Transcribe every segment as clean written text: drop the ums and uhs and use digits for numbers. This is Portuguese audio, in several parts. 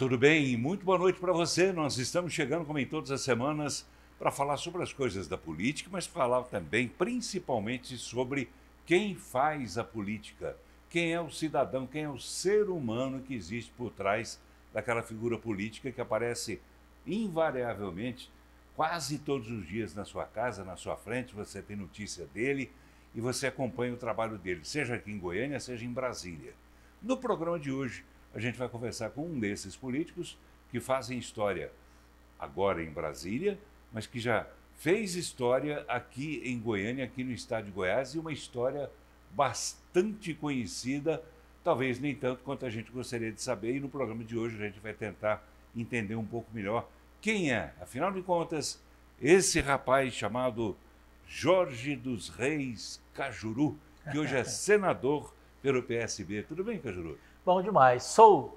tudo bem? Muito boa noite para você. Nós estamos chegando, como em todas as semanas, para falar sobre as coisas da política, mas falar também, principalmente, sobre quem faz a política, quem é o cidadão, quem é o ser humano que existe por trás daquela figura política que aparece invariavelmente, quase todos os dias na sua casa, na sua frente, você tem notícia dele e você acompanha o trabalho dele, seja aqui em Goiânia, seja em Brasília. No programa de hoje, a gente vai conversar com um desses políticos que fazem história agora em Brasília, mas que já fez história aqui em Goiânia, aqui no estado de Goiás, e uma história bastante conhecida, talvez nem tanto quanto a gente gostaria de saber, e no programa de hoje a gente vai tentar entender um pouco melhor quem é, afinal de contas, esse rapaz chamado Jorge dos Reis Cajuru, que hoje é senador pelo PSB. Tudo bem, Cajuru? Bom demais. Estou.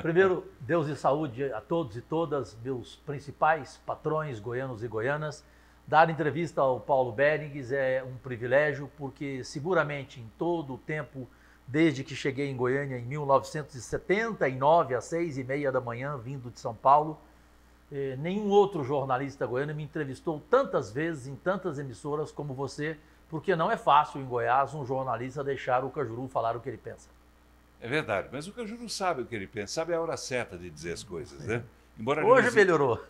Primeiro, Deus e saúde a todos e todas, meus principais patrões goianos e goianas. Dar entrevista ao Paulo Berings é um privilégio, porque seguramente em todo o tempo, desde que cheguei em Goiânia em 1979, às 6h30 da manhã, vindo de São Paulo, nenhum outro jornalista goiano me entrevistou tantas vezes em tantas emissoras como você, porque não é fácil em Goiás um jornalista deixar o Cajuru falar o que ele pensa. É verdade, mas o Cajuru sabe o que ele pensa, sabe a hora certa de dizer as coisas, né? Hoje melhorou.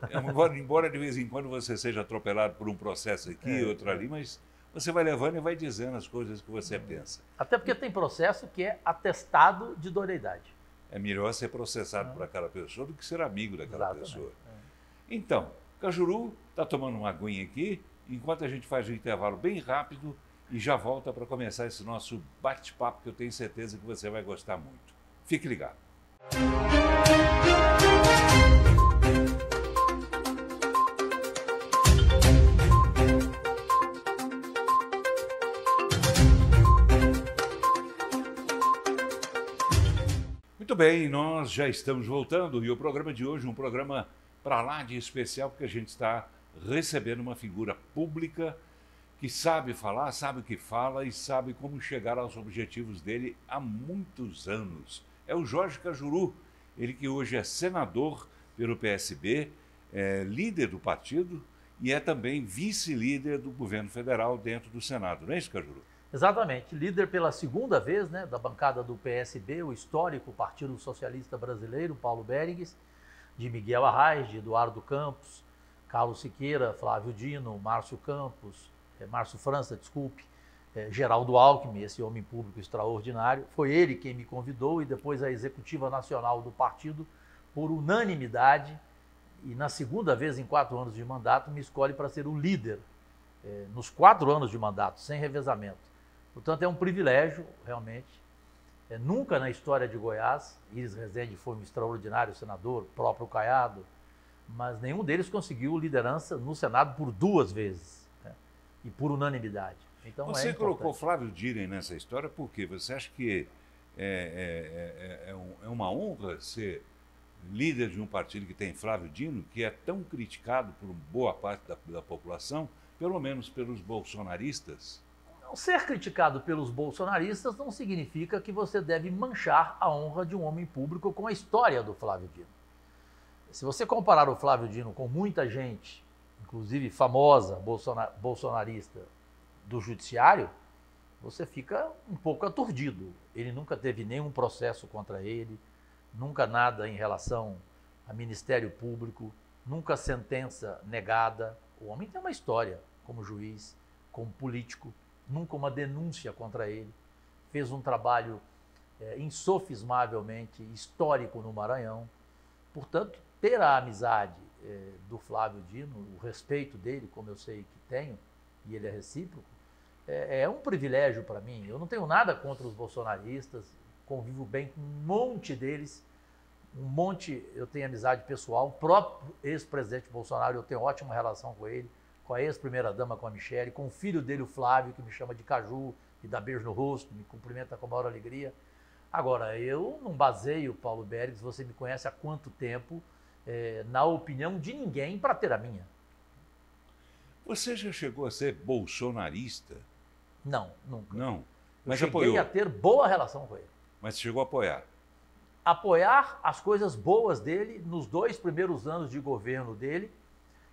Embora de vez em quando você seja atropelado por um processo aqui, outro ali, mas você vai levando e vai dizendo as coisas que você pensa. Até porque tem processo que é atestado de idoneidade. É melhor ser processado por aquela pessoa do que ser amigo daquela Exatamente. pessoa. Então, Cajuru está tomando uma aguinha aqui, enquanto a gente faz um intervalo bem rápido e já volta para começar esse nosso bate-papo que eu tenho certeza que você vai gostar muito. Fique ligado. Muito bem, nós já estamos voltando e o programa de hoje é um programa para lá de especial, porque a gente está recebendo uma figura pública que sabe falar, sabe o que fala e sabe como chegar aos objetivos dele há muitos anos. É o Jorge Cajuru, ele que hoje é senador pelo PSB, é líder do partido e é também vice-líder do governo federal dentro do Senado, não é isso, Cajuru? Exatamente, líder pela segunda vez, né, da bancada do PSB, o histórico Partido Socialista Brasileiro, Paulo Berings, de Miguel Arraes, de Eduardo Campos, Carlos Siqueira, Flávio Dino, Márcio França, Geraldo Alckmin, esse homem público extraordinário. Foi ele quem me convidou e depois a executiva nacional do partido, por unanimidade, e na segunda vez em 4 anos de mandato, me escolhe para ser o líder, nos 4 anos de mandato, sem revezamento. Portanto, é um privilégio, realmente. Nunca na história de Goiás, Iris Rezende foi um extraordinário senador, próprio Caiado, mas nenhum deles conseguiu liderança no Senado por 2 vezes, né? E por unanimidade. Então, você colocou Flávio Dino nessa história por quê? Você acha que é uma honra ser líder de um partido que tem Flávio Dino, que é tão criticado por boa parte da população, pelo menos pelos bolsonaristas? Não ser criticado pelos bolsonaristas não significa que você deve manchar a honra de um homem público com a história do Flávio Dino. Se você comparar o Flávio Dino com muita gente, inclusive famosa bolsonarista do judiciário, você fica um pouco aturdido. Ele nunca teve nenhum processo contra ele, nunca nada em relação a Ministério Público, nunca sentença negada. O homem tem uma história como juiz, como político, nunca uma denúncia contra ele. Fez um trabalho insofismavelmente histórico no Maranhão. Portanto, ter a amizade do Flávio Dino, o respeito dele, como eu sei que tenho, e ele é recíproco, é um privilégio para mim. Eu não tenho nada contra os bolsonaristas, convivo bem com um monte deles, eu tenho amizade pessoal, o próprio ex-presidente Bolsonaro, eu tenho ótima relação com ele, com a ex-primeira-dama, com a Michele, com o filho dele, o Flávio, que me chama de Caju, e dá beijo no rosto, me cumprimenta com a maior alegria. Agora, eu não baseio, Paulo Berings, você me conhece há quanto tempo, na opinião de ninguém para ter a minha. Você já chegou a ser bolsonarista? Não, nunca. Não. Mas eu cheguei a ter boa relação com ele. Mas chegou a apoiar? apoiar as coisas boas dele nos 2 primeiros anos de governo dele,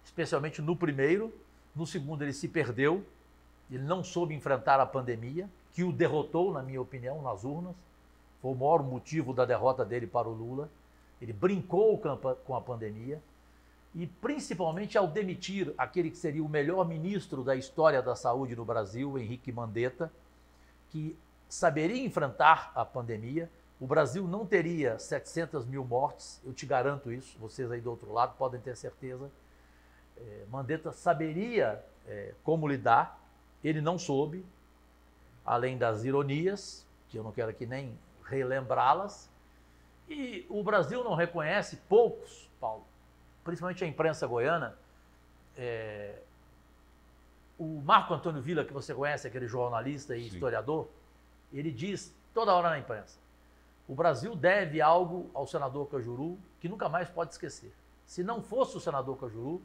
especialmente no primeiro. No segundo ele se perdeu, ele não soube enfrentar a pandemia, que o derrotou, na minha opinião, nas urnas. Foi o maior motivo da derrota dele para o Lula. Ele brincou com a pandemia e, principalmente, ao demitir aquele que seria o melhor ministro da história da saúde no Brasil, Henrique Mandetta, que saberia enfrentar a pandemia. O Brasil não teria 700 mil mortes, eu te garanto isso, vocês aí do outro lado podem ter certeza. Mandetta saberia como lidar, ele não soube, além das ironias, que eu não quero aqui nem relembrá-las, e o Brasil não reconhece, poucos, Paulo, principalmente a imprensa goiana. O Marco Antônio Villa, que você conhece, aquele jornalista e historiador, ele diz toda hora na imprensa: o Brasil deve algo ao senador Cajuru que nunca mais pode esquecer. Se não fosse o senador Cajuru,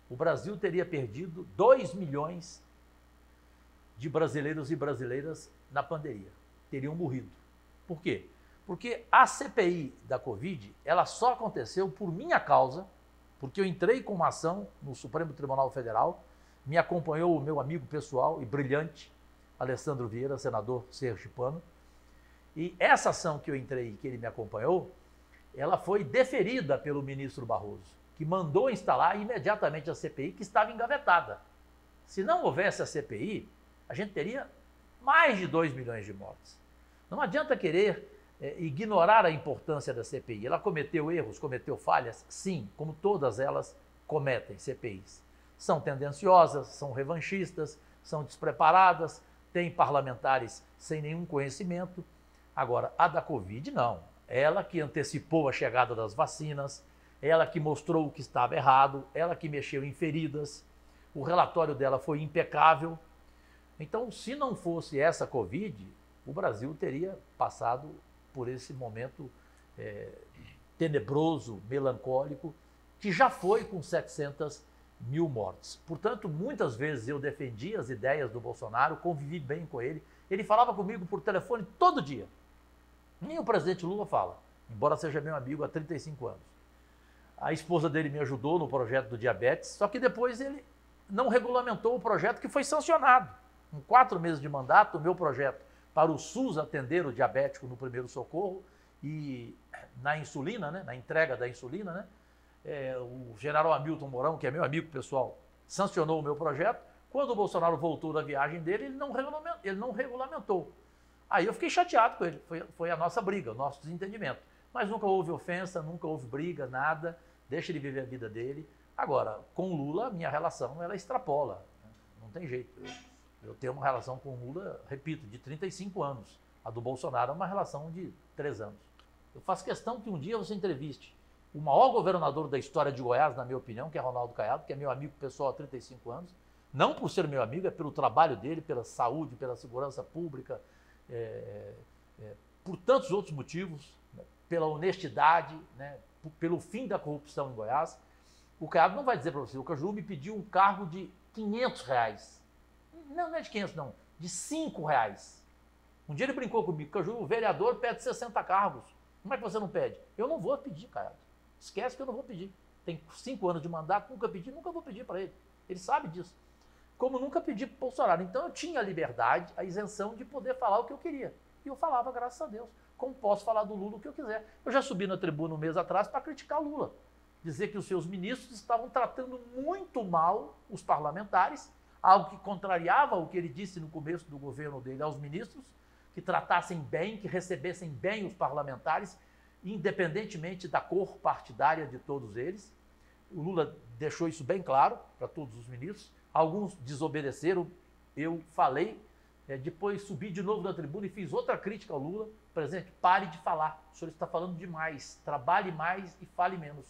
o Brasil teria perdido 2 milhões de brasileiros e brasileiras na pandemia. Teriam morrido. Por quê? Porque a CPI da Covid, ela só aconteceu por minha causa, porque eu entrei com uma ação no Supremo Tribunal Federal, me acompanhou o meu amigo pessoal e brilhante, Alessandro Vieira, senador sergipano, e essa ação que eu entrei, que ele me acompanhou, ela foi deferida pelo ministro Barroso, que mandou instalar imediatamente a CPI, que estava engavetada. Se não houvesse a CPI, a gente teria mais de 2 milhões de mortes. Não adianta querer ignorar a importância da CPI. Ela cometeu erros, cometeu falhas? Sim, como todas elas cometem, CPIs. São tendenciosas, são revanchistas, são despreparadas, têm parlamentares sem nenhum conhecimento. Agora, a da Covid, não. Ela que antecipou a chegada das vacinas, ela que mostrou o que estava errado, ela que mexeu em feridas, o relatório dela foi impecável. Então, se não fosse essa Covid, o Brasil teria passado por esse momento tenebroso, melancólico, que já foi com 700 mil mortes. Portanto, muitas vezes eu defendi as ideias do Bolsonaro, convivi bem com ele. Ele falava comigo por telefone todo dia. Nem o presidente Lula fala, embora seja meu amigo há 35 anos. A esposa dele me ajudou no projeto do diabetes, só que depois ele não regulamentou o projeto que foi sancionado. Em 4 meses de mandato, o meu projeto para o SUS atender o diabético no primeiro socorro e na insulina, né, na entrega da insulina, né, o general Hamilton Mourão, que é meu amigo pessoal, sancionou o meu projeto. Quando o Bolsonaro voltou da viagem dele, ele não regulamentou. Aí eu fiquei chateado com ele, foi a nossa briga, o nosso desentendimento. Mas nunca houve ofensa, nunca houve briga, nada, deixa ele viver a vida dele. Agora, com o Lula, minha relação, ela extrapola, né? Não tem jeito. Eu tenho uma relação com o Lula, repito, de 35 anos. A do Bolsonaro é uma relação de 3 anos. Eu faço questão que um dia você entreviste o maior governador da história de Goiás, na minha opinião, que é Ronaldo Caiado, que é meu amigo pessoal há 35 anos. Não por ser meu amigo, é pelo trabalho dele, pela saúde, pela segurança pública, por tantos outros motivos, né, pela honestidade, né, pelo fim da corrupção em Goiás. O Caiado não vai dizer para você: o Cajuru me pediu um cargo de R$500. Não é de 500, não, de R$5. Um dia ele brincou comigo: Cajuru, o vereador pede 60 cargos. Como é que você não pede? Eu não vou pedir, Caiado. Esquece que eu não vou pedir. Tem 5 anos de mandato, nunca pedi, nunca vou pedir para ele. Ele sabe disso. Como nunca pedi para o Bolsonaro. Então eu tinha a liberdade, a isenção de poder falar o que eu queria. E eu falava, graças a Deus. Como posso falar do Lula o que eu quiser. Eu já subi na tribuna um mês atrás para criticar o Lula. Dizer que os seus ministros estavam tratando muito mal os parlamentares, algo que contrariava o que ele disse no começo do governo dele aos ministros, que tratassem bem, que recebessem bem os parlamentares, independentemente da cor partidária de todos eles. O Lula deixou isso bem claro para todos os ministros. Alguns desobedeceram, eu falei, depois subi de novo na tribuna e fiz outra crítica ao Lula. Presidente, pare de falar, o senhor está falando demais, trabalhe mais e fale menos.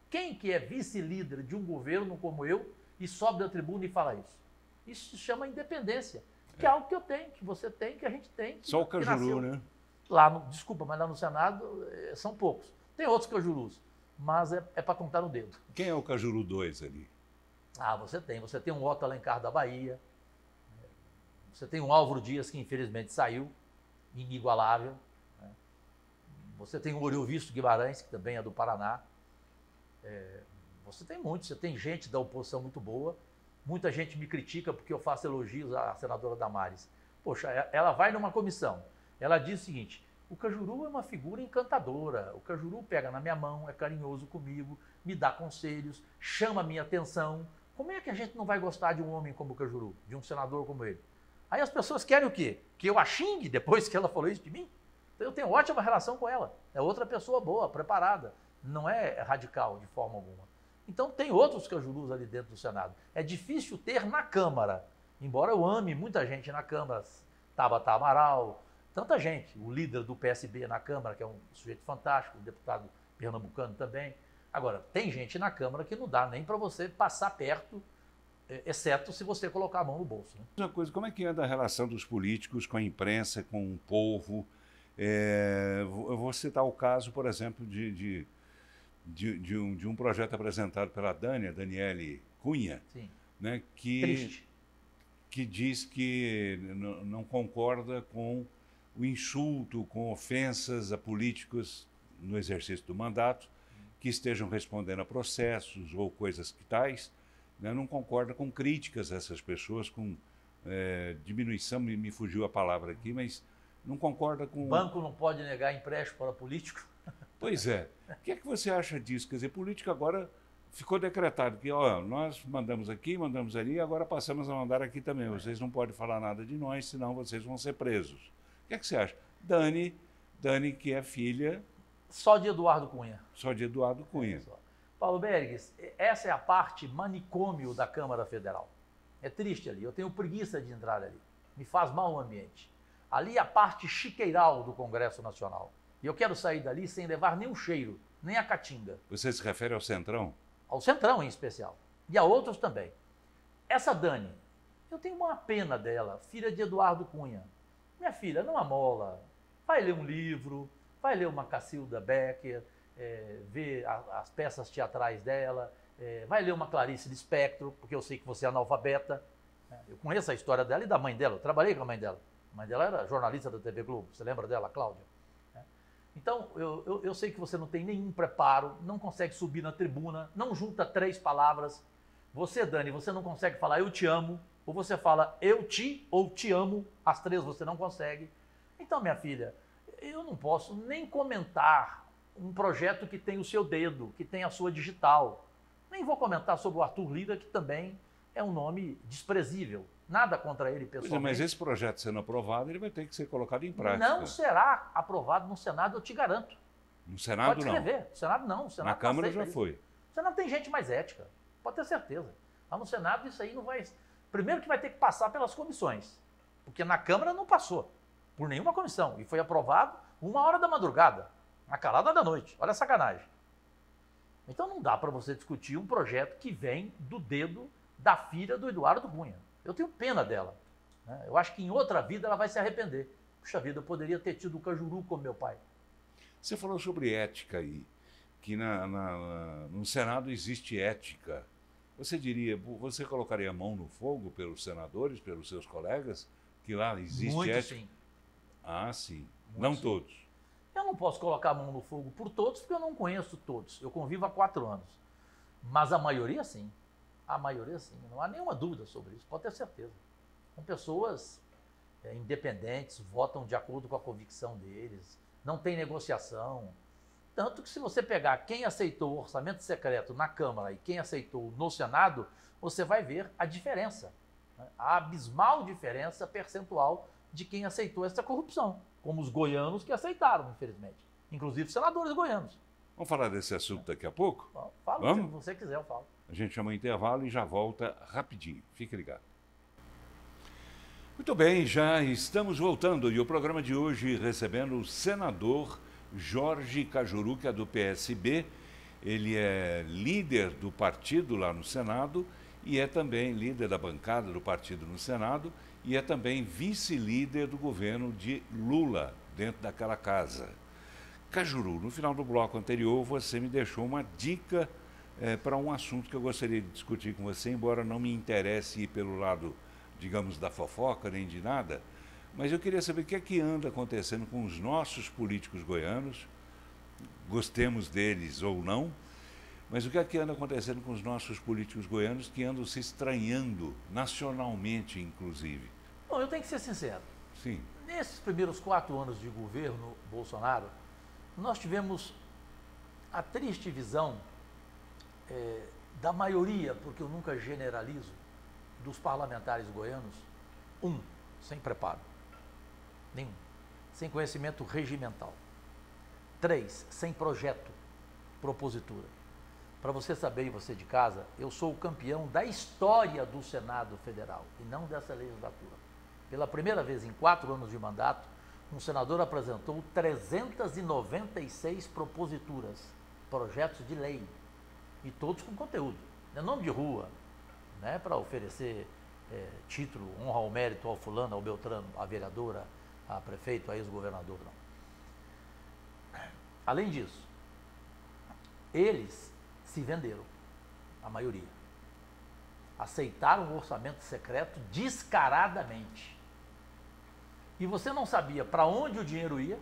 Quem que é vice-líder de um governo como eu e sobe da tribuna e fala isso? Isso se chama independência, que é algo que eu tenho, que você tem, que a gente tem. Só o Cajuru, né? Desculpa, mas lá no Senado são poucos. Tem outros Cajurus, mas é para contar no dedo. Quem é o Cajuru 2 ali? Ah, você tem um Otto Alencar da Bahia, você tem um Álvaro Dias que infelizmente saiu, inigualável, né? Você tem o Oriovisto Guimarães, que também é do Paraná. Você tem muitos, você tem gente da oposição muito boa. Muita gente me critica porque eu faço elogios à senadora Damares. Poxa, ela vai numa comissão, ela diz o seguinte: o Cajuru é uma figura encantadora, o Cajuru pega na minha mão, é carinhoso comigo, me dá conselhos, chama a minha atenção. Como é que a gente não vai gostar de um homem como o Cajuru, de um senador como ele? Aí as pessoas querem o quê? Que eu a xingue depois que ela falou isso de mim? Então eu tenho ótima relação com ela, é outra pessoa boa, preparada, não é radical de forma alguma. Então tem outros Cajurus ali dentro do Senado. É difícil ter na Câmara, embora eu ame muita gente na Câmara, Tabata Amaral, tanta gente, o líder do PSB na Câmara, que é um sujeito fantástico, o deputado pernambucano também. Agora, tem gente na Câmara que não dá nem para você passar perto, exceto se você colocar a mão no bolso. Né? Uma coisa, como é que anda a relação dos políticos com a imprensa, com o povo? Eu vou citar o caso, por exemplo, de um projeto apresentado pela Daniele Cunha, Sim. Né, Triste. que diz que não concorda com o insulto, com ofensas a políticos no exercício do mandato, que estejam respondendo a processos ou coisas que tais, né, não concorda com críticas a essas pessoas, com diminuição, me fugiu a palavra aqui, mas não concorda com... O banco não pode negar empréstimo para político? Pois é. O que é que você acha disso? Quer dizer, política agora ficou decretado que nós mandamos aqui, mandamos ali, agora passamos a mandar aqui também. Vocês não podem falar nada de nós, senão vocês vão ser presos. O que é que você acha? Dani, que é filha... Só de Eduardo Cunha. Só de Eduardo Cunha. Paulo Bergues, essa é a parte manicômio da Câmara Federal. É triste ali, eu tenho preguiça de entrar ali. Me faz mal o ambiente. Ali é a parte chiqueiral do Congresso Nacional. E eu quero sair dali sem levar nem um cheiro, nem a caatinga. Você se refere ao Centrão? Ao Centrão, em especial. E a outros também. Essa Dani, eu tenho uma pena dela, filha de Eduardo Cunha. Minha filha, não amola. Vai ler um livro, vai ler uma Cacilda Becker, ver as peças teatrais dela, vai ler uma Clarice Lispector, porque eu sei que você é analfabeta. Eu conheço a história dela e da mãe dela, eu trabalhei com a mãe dela. A mãe dela era jornalista da TV Globo, você lembra dela, Cláudia? Então, eu sei que você não tem nenhum preparo, não consegue subir na tribuna, não junta 3 palavras. Você, Dani, você não consegue falar eu te amo, ou você fala eu te ou te amo, as 3 você não consegue. Então, minha filha, eu não posso nem comentar um projeto que tem o seu dedo, que tem a sua digital. Nem vou comentar sobre o Arthur Lira, que também é um nome desprezível. Nada contra ele pessoalmente. Mas esse projeto sendo aprovado, ele vai ter que ser colocado em prática. Não será aprovado no Senado, eu te garanto. No Senado, pode escrever. No Senado, não. No Senado, na Câmara já foi. No Senado tem gente mais ética, pode ter certeza. Mas no Senado isso aí não vai... Primeiro que vai ter que passar pelas comissões, porque na Câmara não passou por nenhuma comissão. E foi aprovado 1h da madrugada, na calada da noite. Olha a sacanagem. Então não dá para você discutir um projeto que vem do dedo da filha do Eduardo Cunha. Eu tenho pena dela. Né? Eu acho que em outra vida ela vai se arrepender. Puxa vida, eu poderia ter tido o Cajuru como meu pai. Você falou sobre ética aí, que no Senado existe ética. Você diria, você colocaria a mão no fogo pelos senadores, pelos seus colegas, que lá existe Muito, ética? sim. Ah, sim. Muito, não sim. todos. Eu não posso colocar a mão no fogo por todos, porque eu não conheço todos. Eu convivo há 4 anos. Mas a maioria, sim. A maioria, sim. Não há nenhuma dúvida sobre isso, pode ter certeza. São pessoas independentes, votam de acordo com a convicção deles, não tem negociação. Tanto que se você pegar quem aceitou o orçamento secreto na Câmara e quem aceitou no Senado, você vai ver a diferença. Né? A abismal diferença percentual de quem aceitou essa corrupção, como os goianos que aceitaram, infelizmente. Inclusive senadores goianos. Vamos falar desse assunto daqui a pouco? Fala, Vamos? se você quiser, eu falo. A gente chama o intervalo e já volta rapidinho. Fique ligado. Muito bem, já estamos voltando e o programa de hoje recebendo o senador Jorge Cajuru, que é do PSB. Ele é líder do partido lá no Senado e é também líder da bancada do partido no Senado e é também vice-líder do governo de Lula dentro daquela casa. Cajuru, no final do bloco anterior você me deixou uma dica para um assunto que eu gostaria de discutir com você, embora não me interesse ir pelo lado, digamos, da fofoca nem de nada, mas eu queria saber o que é que anda acontecendo com os nossos políticos goianos, gostemos deles ou não, mas o que é que anda acontecendo com os nossos políticos goianos que andam se estranhando, nacionalmente inclusive? Bom, eu tenho que ser sincero. Sim. Nesses primeiros 4 anos de governo Bolsonaro, nós tivemos a triste visão da maioria, porque eu nunca generalizo, dos parlamentares goianos, sem preparo, nenhum, sem conhecimento regimental. 3, sem projeto, propositura. Para você saber, e você de casa, eu sou o campeão da história do Senado Federal, e não dessa legislatura. Pela primeira vez em 4 anos de mandato, um senador apresentou 396 proposituras, projetos de lei, e todos com conteúdo. Não é nome de rua, não é para oferecer título, honra ao mérito ao fulano, ao beltrano, à vereadora, a prefeito, a ex-governador, não. Além disso, eles se venderam, a maioria. Aceitaram o orçamento secreto descaradamente. E você não sabia para onde o dinheiro ia,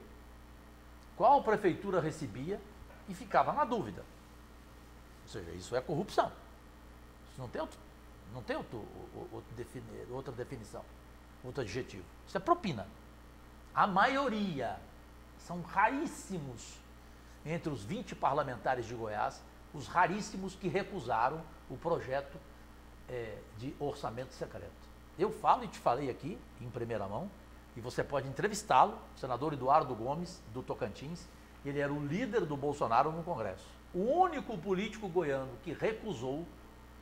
qual prefeitura recebia e ficava na dúvida. Ou seja, isso é corrupção. Isso não tem outra definição, outro adjetivo. Isso é propina. A maioria, são raríssimos entre os 20 parlamentares de Goiás, os raríssimos que recusaram o projeto de orçamento secreto. Eu falo e te falei aqui, em primeira mão, e você pode entrevistá-lo, o senador Eduardo Gomes, do Tocantins, ele era o líder do Bolsonaro no Congresso. O único político goiano que recusou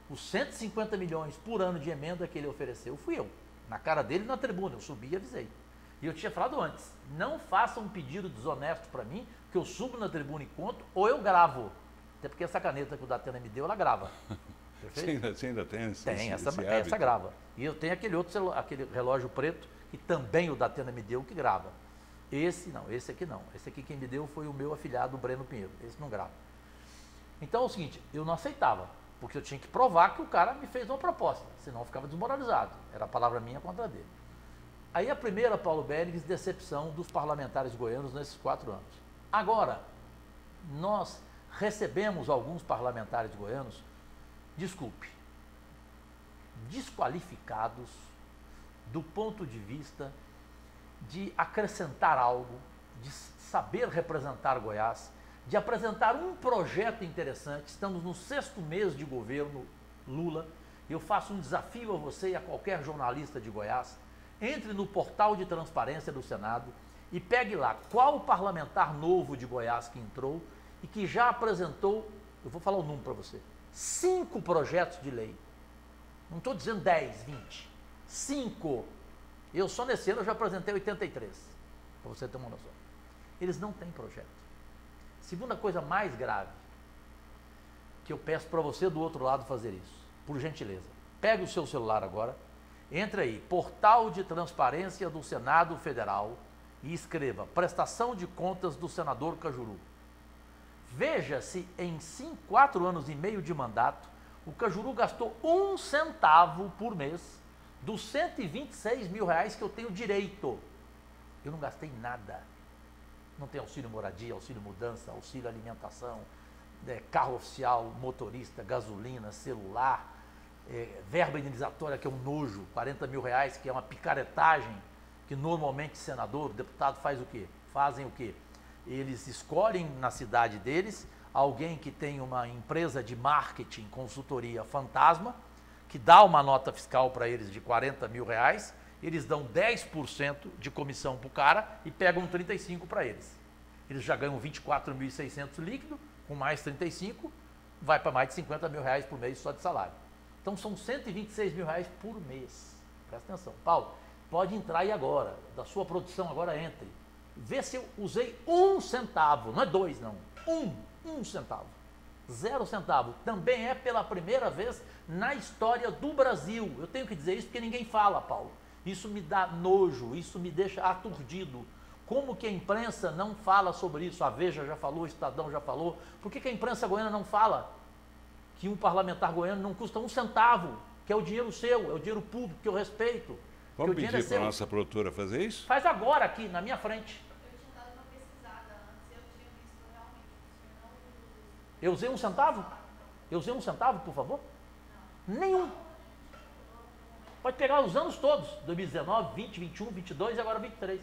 os 150 milhões por ano de emenda que ele ofereceu fui eu. Na cara dele, na tribuna, eu subi e avisei. E eu tinha falado antes, não façam um pedido desonesto para mim, que eu subo na tribuna e conto, ou eu gravo. Até porque essa caneta que o Datena me deu, ela grava. Você ainda tem essa grava. E eu tenho aquele outro celular, aquele relógio preto, que também o Datena me deu, que grava. Esse não, esse aqui não. Esse aqui quem me deu foi o meu afilhado, o Breno Pinheiro. Esse não grava. Então é o seguinte, eu não aceitava, porque eu tinha que provar que o cara me fez uma proposta, senão eu ficava desmoralizado. Era a palavra minha contra a dele. Aí a primeira, Paulo Bérigues, decepção dos parlamentares goianos nesses 4 anos. Agora, nós recebemos alguns parlamentares goianos, desculpe, desqualificados do ponto de vista de acrescentar algo, de saber representar Goiás, de apresentar um projeto interessante. Estamos no 6º mês de governo Lula. Eu faço um desafio a você e a qualquer jornalista de Goiás. Entre no portal de transparência do Senado e pegue lá qual parlamentar novo de Goiás que entrou e que já apresentou, eu vou falar o número para você, 5 projetos de lei. Não estou dizendo 10, 20. 5. Eu só nesse ano eu já apresentei 83, para você ter uma noção. Eles não têm projeto. Segunda coisa mais grave, que eu peço para você do outro lado fazer isso, por gentileza. Pegue o seu celular agora, entre aí, portal de transparência do Senado Federal e escreva prestação de contas do senador Cajuru. Veja se em 4 anos e meio de mandato, o Cajuru gastou 1 centavo por mês dos 126 mil reais que eu tenho direito. Eu não gastei nada. Não tem auxílio moradia, auxílio mudança, auxílio alimentação, carro oficial, motorista, gasolina, celular, verba indenizatória, que é um nojo, 40 mil reais, que é uma picaretagem, que normalmente senador, deputado faz o quê? Fazem o quê? Eles escolhem na cidade deles alguém que tem uma empresa de marketing, consultoria fantasma, que dá uma nota fiscal para eles de 40 mil reais, eles dão 10% de comissão para o cara e pegam 35% para eles. Eles já ganham 24.600 líquido, com mais 35, vai para mais de 50 mil reais por mês só de salário. Então são 126 mil reais por mês. Presta atenção. Paulo, pode entrar aí agora, da sua produção agora entre. Vê se eu usei 1 centavo, não é 2 não, 1 centavo. 0 centavo. Também é pela primeira vez na história do Brasil. Eu tenho que dizer isso porque ninguém fala, Paulo. Isso me dá nojo, isso me deixa aturdido. Como que a imprensa não fala sobre isso? A Veja já falou, o Estadão já falou. Por que a imprensa goiana não fala que um parlamentar goiano não custa 1 centavo, que é o dinheiro seu, é o dinheiro público que eu respeito? Vamos pedir para a nossa produtora fazer isso? Faz agora aqui, na minha frente. Eu tinha dado uma pesquisada antes, eu tinha visto realmente Eu usei 1 centavo? Eu usei 1 centavo, por favor? Nenhum. Pode pegar os anos todos, 2019, 20, 21, 22 e agora 23.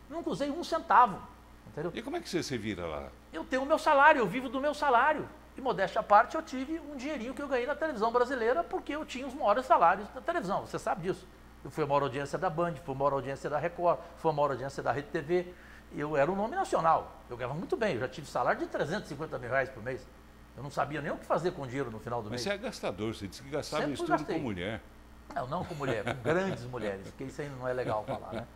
Nunca usei 1 centavo, entendeu? E como é que você se vira lá? Eu tenho o meu salário, eu vivo do meu salário. E modéstia à parte, eu tive um dinheirinho que eu ganhei na televisão brasileira porque eu tinha os maiores salários da televisão, você sabe disso. Eu fui a maior audiência da Band, fui a maior audiência da Record, fui a maior audiência da Rede TV. Eu era um nome nacional, eu ganhava muito bem, eu já tive salário de 350 mil reais por mês. Eu não sabia nem o que fazer com o dinheiro no final do mês. Mas você é gastador, você disse que gastava Sempre isso tudo gastei. com mulher. Não com mulher, com grandes mulheres, porque isso ainda não é legal falar, né?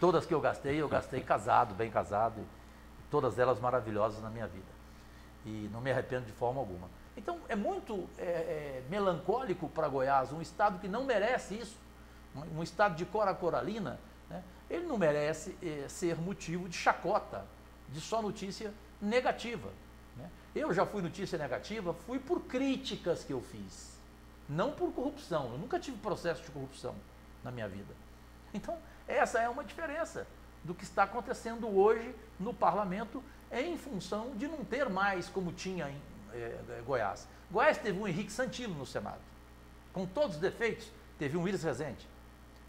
Todas que eu gastei casado, bem casado, e todas elas maravilhosas na minha vida. E não me arrependo de forma alguma. Então, é muito melancólico para Goiás, um estado que não merece isso, um estado de cora coralina, né? Ele não merece ser motivo de chacota, de só notícia negativa, né? Eu já fui notícia negativa, fui por críticas que eu fiz, não por corrupção. Eu nunca tive processo de corrupção na minha vida. Então, essa é uma diferença do que está acontecendo hoje no parlamento em função de não ter mais como tinha em Goiás. Goiás teve um Henrique Santilo no Senado. Com todos os defeitos, teve um Willis Rezende.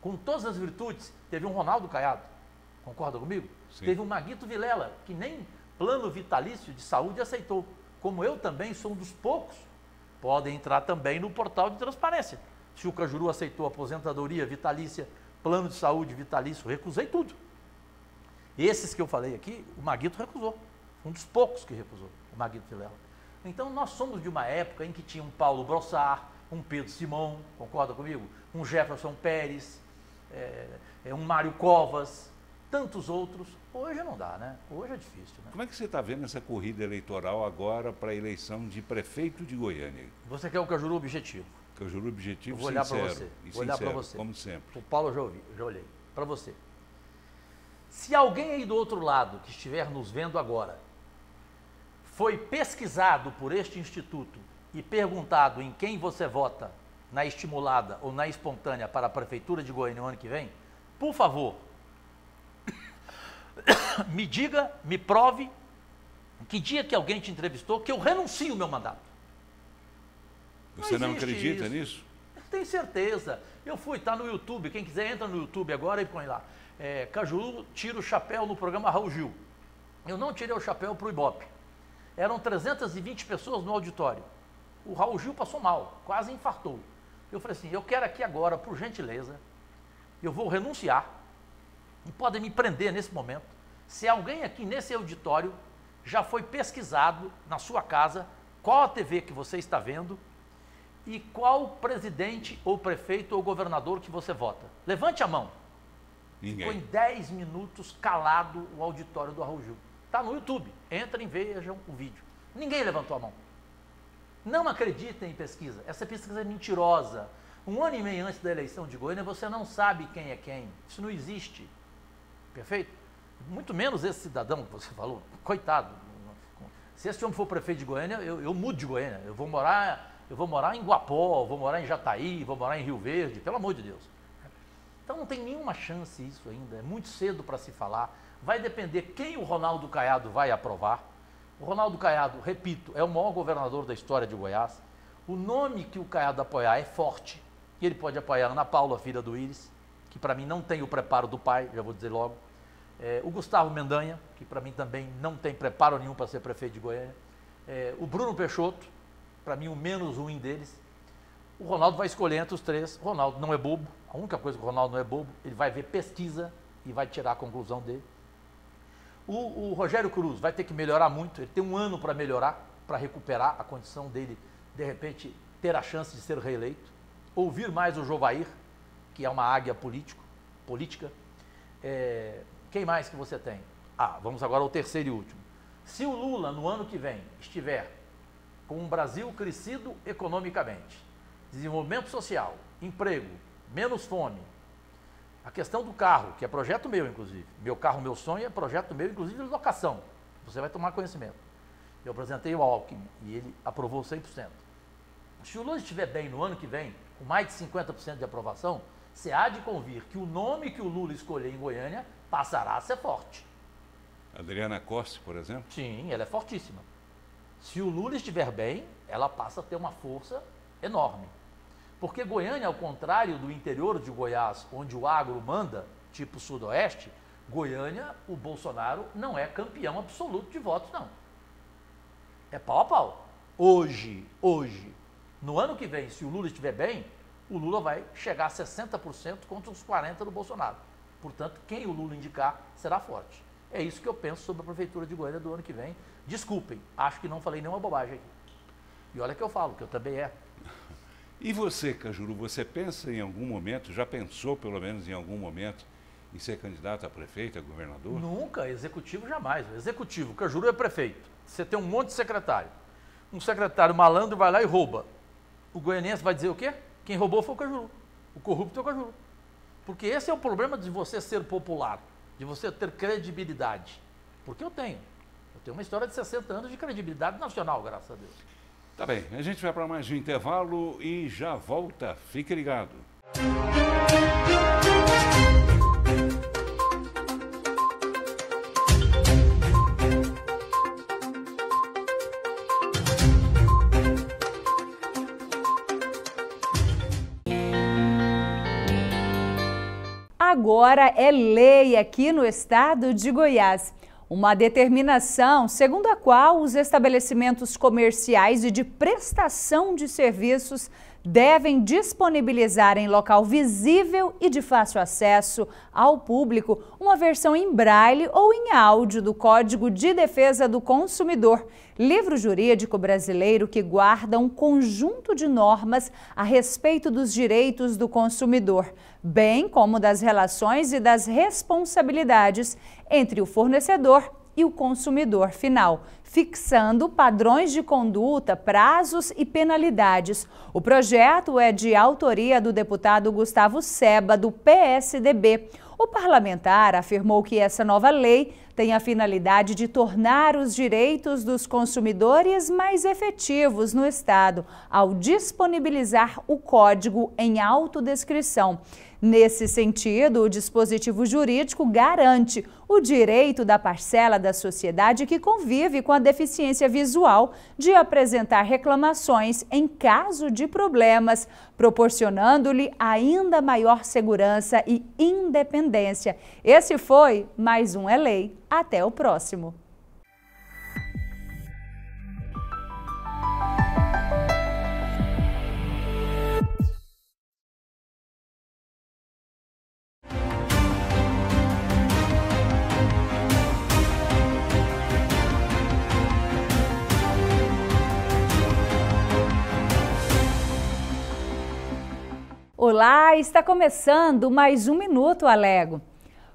Com todas as virtudes, teve um Ronaldo Caiado. Concorda comigo? Sim. Teve um Maguito Vilela, que nem plano vitalício de saúde aceitou. Como eu também sou um dos poucos, podem entrar também no portal de transparência. Se o Cajuru aceitou aposentadoria vitalícia, plano de saúde vitalício, recusei tudo. Esses que eu falei aqui, o Maguito recusou. Um dos poucos que recusou, o Maguito Vilela. Então, nós somos de uma época em que tinha um Paulo Brossard, um Pedro Simão, concorda comigo? Um Jefferson Pérez, um Mário Covas, tantos outros. Hoje não dá, né? Hoje é difícil, né? Como é que você está vendo essa corrida eleitoral agora para a eleição de prefeito de Goiânia? Você quer o Cajuru objetivo? Cajuru objetivo, eu vou olhar sincero. Para você. E vou olhar para sincero, você. como sempre. O Paulo eu já olhei. Para você. Se alguém aí do outro lado que estiver nos vendo agora foi pesquisado por este instituto e perguntado em quem você vota na estimulada ou na espontânea para a Prefeitura de Goiânia no ano que vem, por favor, me diga, me prove que dia que alguém te entrevistou que eu renuncio o meu mandato. Você não acredita nisso? Eu tenho certeza. Eu fui, está no YouTube, quem quiser entra no YouTube agora e põe lá. Cajuru tira o chapéu no programa Raul Gil. Eu não tirei o chapéu para o Ibope. Eram 320 pessoas no auditório. O Raul Gil passou mal, quase infartou. Eu falei assim, eu quero aqui agora, por gentileza, eu vou renunciar. E podem me prender nesse momento. Se alguém aqui nesse auditório já foi pesquisado na sua casa, qual a TV que você está vendo e qual presidente ou prefeito ou governador que você vota. Levante a mão. Ninguém. Ficou em 10 minutos calado o auditório do Raul Gil. Está no YouTube. Entrem e vejam o vídeo. Ninguém levantou a mão. Não acreditem em pesquisa. Essa pesquisa é mentirosa. 1 ano e meio antes da eleição de Goiânia, você não sabe quem é quem. Isso não existe. Perfeito? Muito menos esse cidadão que você falou. Coitado. Se esse homem for prefeito de Goiânia, eu mudo de Goiânia. Eu vou morar em Guapó, vou morar em Jataí, vou morar em Rio Verde, pelo amor de Deus. Então não tem nenhuma chance isso ainda. É muito cedo para se falar. Vai depender quem o Ronaldo Caiado vai aprovar. O Ronaldo Caiado, repito, é o maior governador da história de Goiás. O nome que o Caiado apoiar é forte. E ele pode apoiar a Ana Paula, filha do Íris, que para mim não tem o preparo do pai, já vou dizer logo. O Gustavo Mendanha, que para mim também não tem preparo nenhum para ser prefeito de Goiânia. O Bruno Peixoto, para mim o menos ruim deles. O Ronaldo vai escolher entre os três. O Ronaldo não é bobo. A única coisa que o Ronaldo não é bobo, ele vai ver pesquisa e vai tirar a conclusão dele. O Rogério Cruz vai ter que melhorar muito, ele tem 1 ano para melhorar, para recuperar a condição dele, de repente, ter a chance de ser reeleito. Ouvir mais o Jovair, que é uma águia política. Quem mais que você tem? Vamos agora ao terceiro e último. Se o Lula, no ano que vem, estiver com um Brasil crescido economicamente, desenvolvimento social, emprego, menos fome, a questão do carro, que é projeto meu, inclusive. Meu carro, meu sonho é projeto meu, inclusive de locação. Você vai tomar conhecimento. Eu apresentei o Alckmin e ele aprovou 100%. Se o Lula estiver bem no ano que vem, com mais de 50% de aprovação, você há de convir que o nome que o Lula escolher em Goiânia passará a ser forte. Adriana Costa, por exemplo? Sim, ela é fortíssima. Se o Lula estiver bem, ela passa a ter uma força enorme. Porque Goiânia, ao contrário do interior de Goiás, onde o agro manda, tipo sudoeste, Goiânia, o Bolsonaro não é campeão absoluto de votos, não. É pau a pau. Hoje, no ano que vem, se o Lula estiver bem, o Lula vai chegar a 60% contra os 40% do Bolsonaro. Portanto, quem o Lula indicar será forte. É isso que eu penso sobre a Prefeitura de Goiânia do ano que vem. Desculpem, acho que não falei nenhuma bobagem aqui. E olha que eu falo, que eu também é. E você, Cajuru, você pensa em algum momento, já pensou pelo menos em algum momento, em ser candidato a prefeito, a governador? Nunca, executivo jamais. Executivo, Cajuru é prefeito. Você tem um monte de secretário. Um secretário malandro vai lá e rouba. O goianense vai dizer o quê? Quem roubou foi o Cajuru. O corrupto é o Cajuru. Porque esse é o problema de você ser popular, de você ter credibilidade. Porque eu tenho. Eu tenho uma história de 60 anos de credibilidade nacional, graças a Deus. Tá bem, a gente vai para mais um intervalo e já volta. Fique ligado. Agora é lei aqui no estado de Goiás. Uma determinação segundo a qual os estabelecimentos comerciais e de prestação de serviços devem disponibilizar em local visível e de fácil acesso ao público uma versão em braille ou em áudio do Código de Defesa do Consumidor, livro jurídico brasileiro que guarda um conjunto de normas a respeito dos direitos do consumidor, bem como das relações e das responsabilidades entre o fornecedor e o consumidor final, fixando padrões de conduta, prazos e penalidades. O projeto é de autoria do deputado Gustavo Seba, do PSDB. O parlamentar afirmou que essa nova lei tem a finalidade de tornar os direitos dos consumidores mais efetivos no Estado, ao disponibilizar o código em autodescrição. Nesse sentido, o dispositivo jurídico garante o direito da parcela da sociedade que convive com a deficiência visual de apresentar reclamações em caso de problemas, proporcionando-lhe ainda maior segurança e independência. Esse foi mais um É Lei. Até o próximo. Olá, está começando mais um Minuto Alego.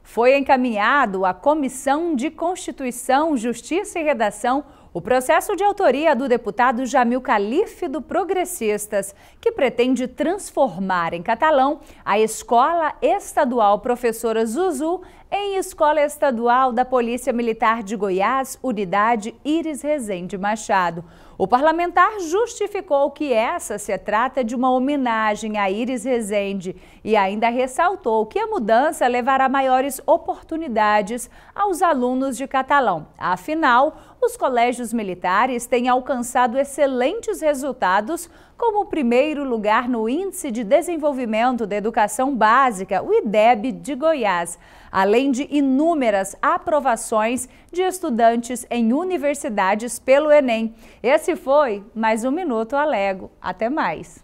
Foi encaminhado à Comissão de Constituição, Justiça e Redação o processo de autoria do deputado Jamil Calife, do Progressistas, que pretende transformar em catalão a Escola Estadual Professora Zuzu em Escola Estadual da Polícia Militar de Goiás, Unidade Iris Rezende Machado. O parlamentar justificou que essa se trata de uma homenagem a Iris Rezende e ainda ressaltou que a mudança levará maiores oportunidades aos alunos de catalão. Afinal, os colégios militares têm alcançado excelentes resultados, como o primeiro lugar no Índice de Desenvolvimento da Educação Básica, o IDEB de Goiás, além de inúmeras aprovações de estudantes em universidades pelo Enem. Esse foi mais um Minuto Alego. Até mais.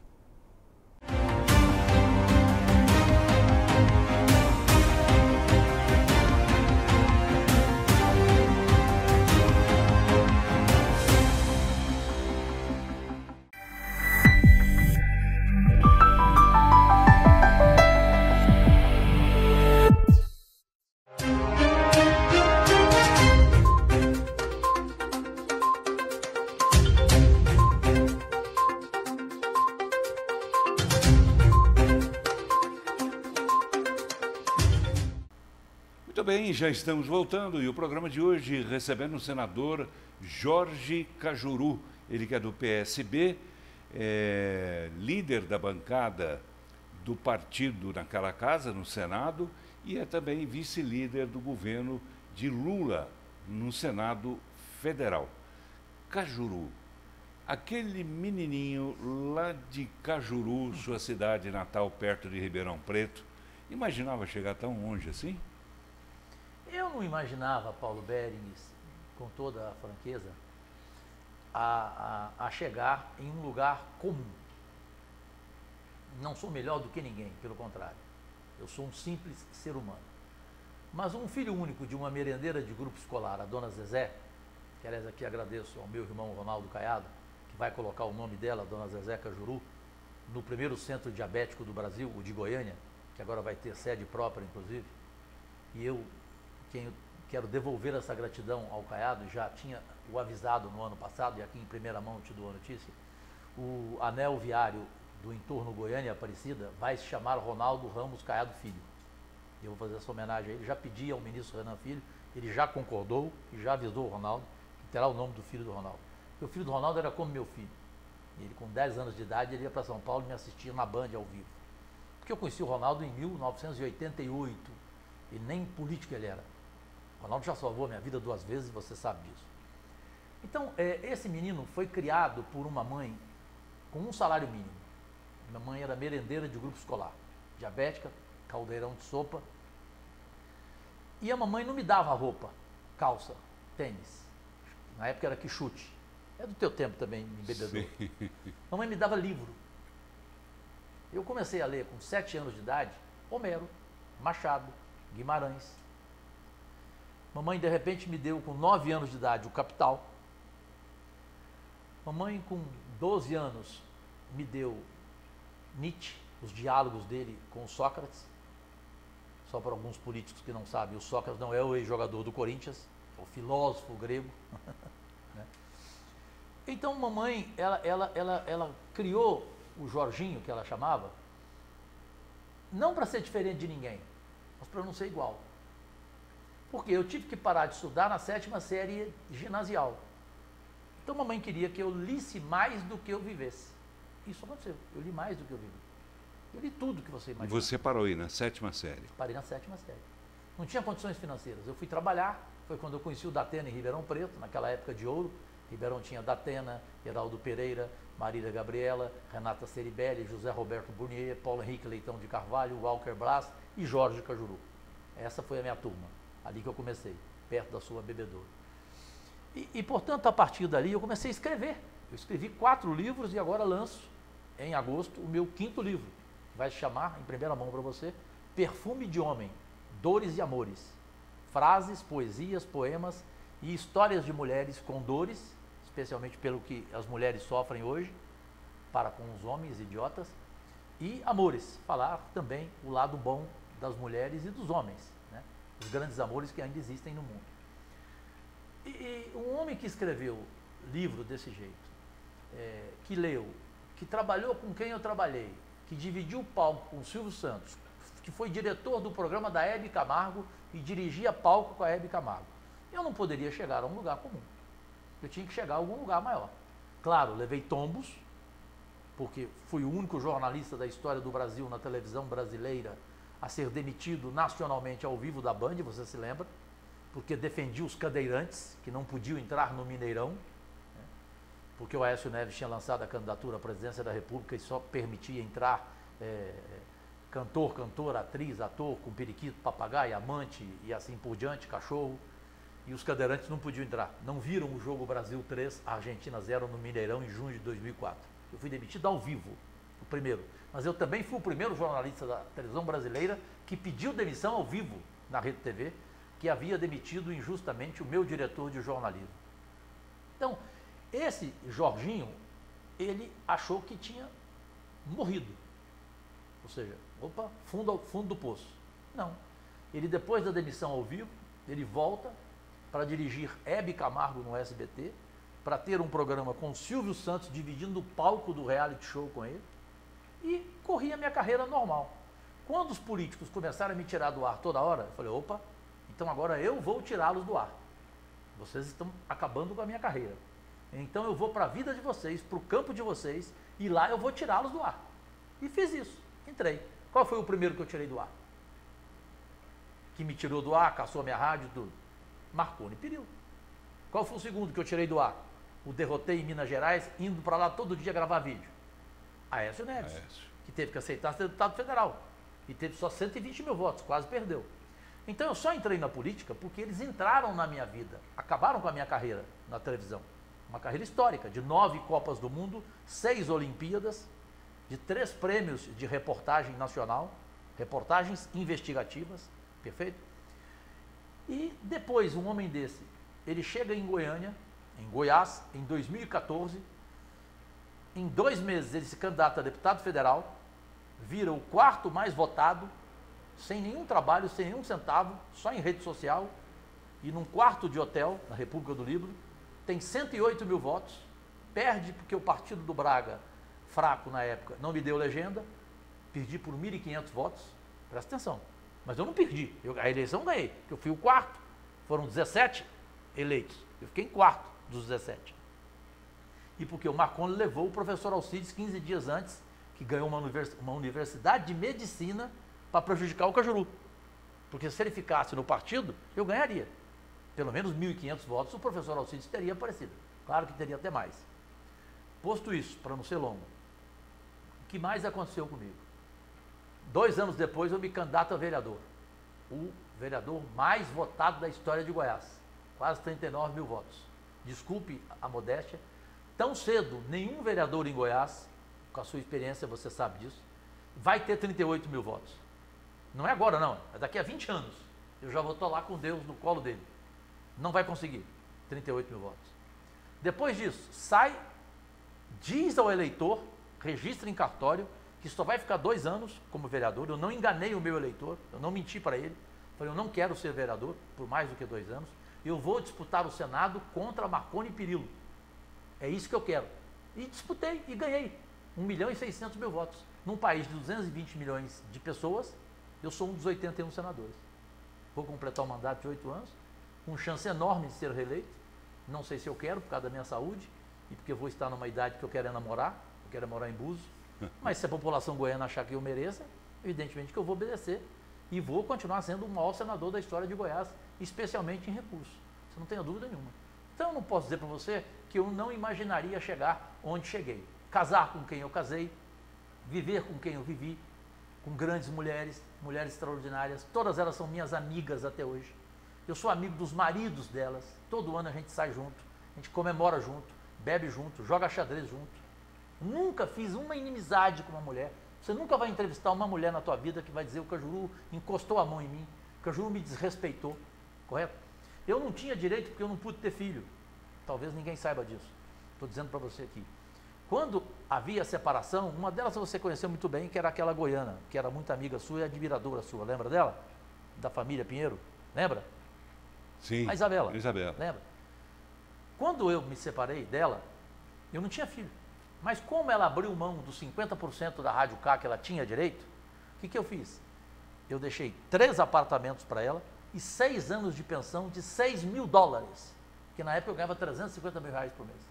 Muito bem, já estamos voltando e o programa de hoje recebendo o senador Jorge Cajuru, ele que é do PSB, líder da bancada do partido naquela casa, no Senado, e é também vice-líder do governo de Lula no Senado Federal. Cajuru. Aquele menininho lá de Cajuru, sua cidade natal, perto de Ribeirão Preto, imaginava chegar tão longe assim? Eu não imaginava, Paulo Berengues, com toda a franqueza, a chegar em um lugar comum. Não sou melhor do que ninguém, pelo contrário. Eu sou um simples ser humano. Mas um filho único de uma merendeira de grupo escolar, a dona Zezé, que aliás aqui agradeço ao meu irmão Ronaldo Caiado, que vai colocar o nome dela, dona Zezé Cajuru, no primeiro centro diabético do Brasil, o de Goiânia, que agora vai ter sede própria, inclusive. E eu quero devolver essa gratidão ao Caiado, já tinha o avisado no ano passado, e aqui em primeira mão te dou a notícia, o anel viário do entorno Goiânia e Aparecida vai se chamar Ronaldo Ramos Caiado Filho. Eu vou fazer essa homenagem a ele, já pedi ao ministro Renan Filho, ele já concordou e já avisou o Ronaldo que terá o nome do filho do Ronaldo. Porque o filho do Ronaldo era como meu filho. Ele, com 10 anos de idade, ele ia para São Paulo e me assistia na Band ao vivo. Porque eu conheci o Ronaldo em 1988 e nem político ele era. O Ronaldo já salvou a minha vida 2 vezes e você sabe disso. Então, esse menino foi criado por uma mãe com um salário mínimo. Minha mãe era merendeira de grupo escolar, diabética, caldeirão de sopa. E a mamãe não me dava roupa, calça, tênis. Na época era quichute. É do teu tempo também, bebedor. Mamãe me dava livro. Eu comecei a ler com 7 anos de idade, Homero, Machado, Guimarães. Mamãe, de repente, me deu com 9 anos de idade o Capital. Mamãe, com 12 anos, me deu Nietzsche, os diálogos dele com o Sócrates. Só para alguns políticos que não sabem, o Sócrates não é o ex-jogador do Corinthians, é o filósofo grego. Né? Então, mamãe, ela criou o Jorginho, que ela chamava, não para ser diferente de ninguém, mas para não ser igual. Porque eu tive que parar de estudar na 7ª série ginasial. Então, mamãe queria que eu lisse mais do que eu vivesse. Isso aconteceu. Eu li mais do que eu vivi. Eu li tudo que você imagina. E você parou aí na 7ª série? Parei na 7ª série. Não tinha condições financeiras. Eu fui trabalhar. Foi quando eu conheci o Datena em Ribeirão Preto, naquela época de ouro. Ribeirão tinha Datena, Heraldo Pereira, Marília Gabriela, Renata Ceribelli, José Roberto Burnier, Paulo Henrique Leitão de Carvalho, Walker Blas e Jorge Cajuru. Essa foi a minha turma. Ali que eu comecei, perto da sua bebedoura. E, portanto, a partir dali eu comecei a escrever. Eu escrevi 4 livros e agora lanço, em agosto, o meu 5º livro, que vai se chamar, em primeira mão para você, Perfume de Homem, Dores e Amores. Frases, poesias, poemas e histórias de mulheres com dores, especialmente pelo que as mulheres sofrem hoje, para com os homens idiotas, e amores, falar também o lado bom das mulheres e dos homens, né? Os grandes amores que ainda existem no mundo. E um homem que escreveu livro desse jeito, que leu, que trabalhou com quem eu trabalhei, que dividiu o palco com o Silvio Santos, que foi diretor do programa da Hebe Camargo e dirigia palco com a Hebe Camargo. Eu não poderia chegar a um lugar comum. Eu tinha que chegar a algum lugar maior. Claro, levei tombos, porque fui o único jornalista da história do Brasil na televisão brasileira a ser demitido nacionalmente ao vivo da Band, você se lembra? Porque defendi os cadeirantes, que não podiam entrar no Mineirão, né? Porque o Aécio Neves tinha lançado a candidatura à presidência da República e só permitia entrar cantor, cantora, atriz, ator, com periquito, papagaio, amante e assim por diante, cachorro. E os cadeirantes não podiam entrar. Não viram o jogo Brasil 3, Argentina 0 no Mineirão em junho de 2004. Eu fui demitido ao vivo, o primeiro. Mas eu também fui o primeiro jornalista da televisão brasileira que pediu demissão ao vivo na Rede TV, que havia demitido injustamente o meu diretor de jornalismo. Então, esse Jorginho, ele achou que tinha morrido. Ou seja, opa, fundo do poço. Não. Ele, depois da demissão ao vivo, ele volta para dirigir Hebe Camargo no SBT, para ter um programa com Silvio Santos dividindo o palco do reality show com ele, e corria a minha carreira normal. Quando os políticos começaram a me tirar do ar toda hora, eu falei, opa, então agora eu vou tirá-los do ar. Vocês estão acabando com a minha carreira. Então eu vou para a vida de vocês, para o campo de vocês, e lá eu vou tirá-los do ar. E fiz isso, entrei. Qual foi o primeiro que eu tirei do ar? Que me tirou do ar, caçou a minha rádio e tudo? Marconi Perillo. Qual foi o segundo que eu tirei do ar? o derrotei em Minas Gerais, indo para lá todo dia gravar vídeo? Aécio Neves, que teve que aceitar ser deputado federal. E teve só 120 mil votos, quase perdeu. Então eu só entrei na política porque eles entraram na minha vida, acabaram com a minha carreira na televisão. Uma carreira histórica, de 9 Copas do Mundo, 6 Olimpíadas, de 3 prêmios de reportagem nacional, reportagens investigativas, perfeito? E depois, um homem desse, ele chega em Goiânia, em Goiás, em 2014, em 2 meses ele se candidata a deputado federal, vira o 4º mais votado, sem nenhum trabalho, sem nenhum centavo, só em rede social, e num quarto de hotel, na República do Líbano, tem 108 mil votos, perde porque o partido do Braga, fraco na época, não me deu legenda, perdi por 1.500 votos, presta atenção, mas eu não perdi, a eleição ganhei, porque eu fui o 4º, foram 17 eleitos, eu fiquei em 4º dos 17. E porque o Marconi levou o professor Alcides 15 dias antes, que ganhou uma universidade de medicina para prejudicar o Cajuru. Porque se ele ficasse no partido, eu ganharia. Pelo menos 1.500 votos o professor Alcides teria aparecido. Claro que teria até mais. Posto isso, para não ser longo, o que mais aconteceu comigo? 2 anos depois eu me candidato a vereador. O vereador mais votado da história de Goiás. Quase 39 mil votos. Desculpe a modéstia. Tão cedo, nenhum vereador em Goiás, com a sua experiência você sabe disso, vai ter 38 mil votos. Não é agora não, é daqui a 20 anos. Eu já vou estar lá com Deus no colo dele. Não vai conseguir 38 mil votos. Depois disso, sai, diz ao eleitor, registra em cartório, que só vai ficar 2 anos como vereador. Eu não enganei o meu eleitor, eu não menti para ele. Falei, eu não quero ser vereador por mais do que 2 anos. Eu vou disputar o Senado contra Marconi e Pirillo. É isso que eu quero. E disputei e ganhei 1.600.000 votos. Num país de 220 milhões de pessoas, eu sou um dos 81 senadores. Vou completar o mandato de 8 anos, com chance enorme de ser reeleito. Não sei se eu quero, por causa da minha saúde, e porque eu vou estar numa idade que eu quero namorar, eu quero morar em Búzios. Mas se a população goiana achar que eu mereça, evidentemente que eu vou obedecer. E vou continuar sendo o maior senador da história de Goiás, especialmente em recursos. Você não tenha dúvida nenhuma. Então eu não posso dizer para você que eu não imaginaria chegar onde cheguei. Casar com quem eu casei, viver com quem eu vivi, com grandes mulheres, mulheres extraordinárias, todas elas são minhas amigas até hoje. Eu sou amigo dos maridos delas, todo ano a gente sai junto, a gente comemora junto, bebe junto, joga xadrez junto. Nunca fiz uma inimizade com uma mulher. Você nunca vai entrevistar uma mulher na tua vida que vai dizer o Cajuru encostou a mão em mim, o Cajuru me desrespeitou, correto? Eu não tinha direito porque eu não pude ter filho. Talvez ninguém saiba disso. Estou dizendo para você aqui. Quando havia separação, uma delas você conheceu muito bem, que era aquela goiana, que era muito amiga sua e admiradora sua. Lembra dela? Da família Pinheiro? Lembra? Sim. A Isabela. Isabela. Lembra? Quando eu me separei dela, eu não tinha filho. Mas como ela abriu mão dos 50% da Rádio K que ela tinha direito, o que eu fiz? Eu deixei 3 apartamentos para ela e 6 anos de pensão de $6.000, que na época eu ganhava R$350 mil por mês.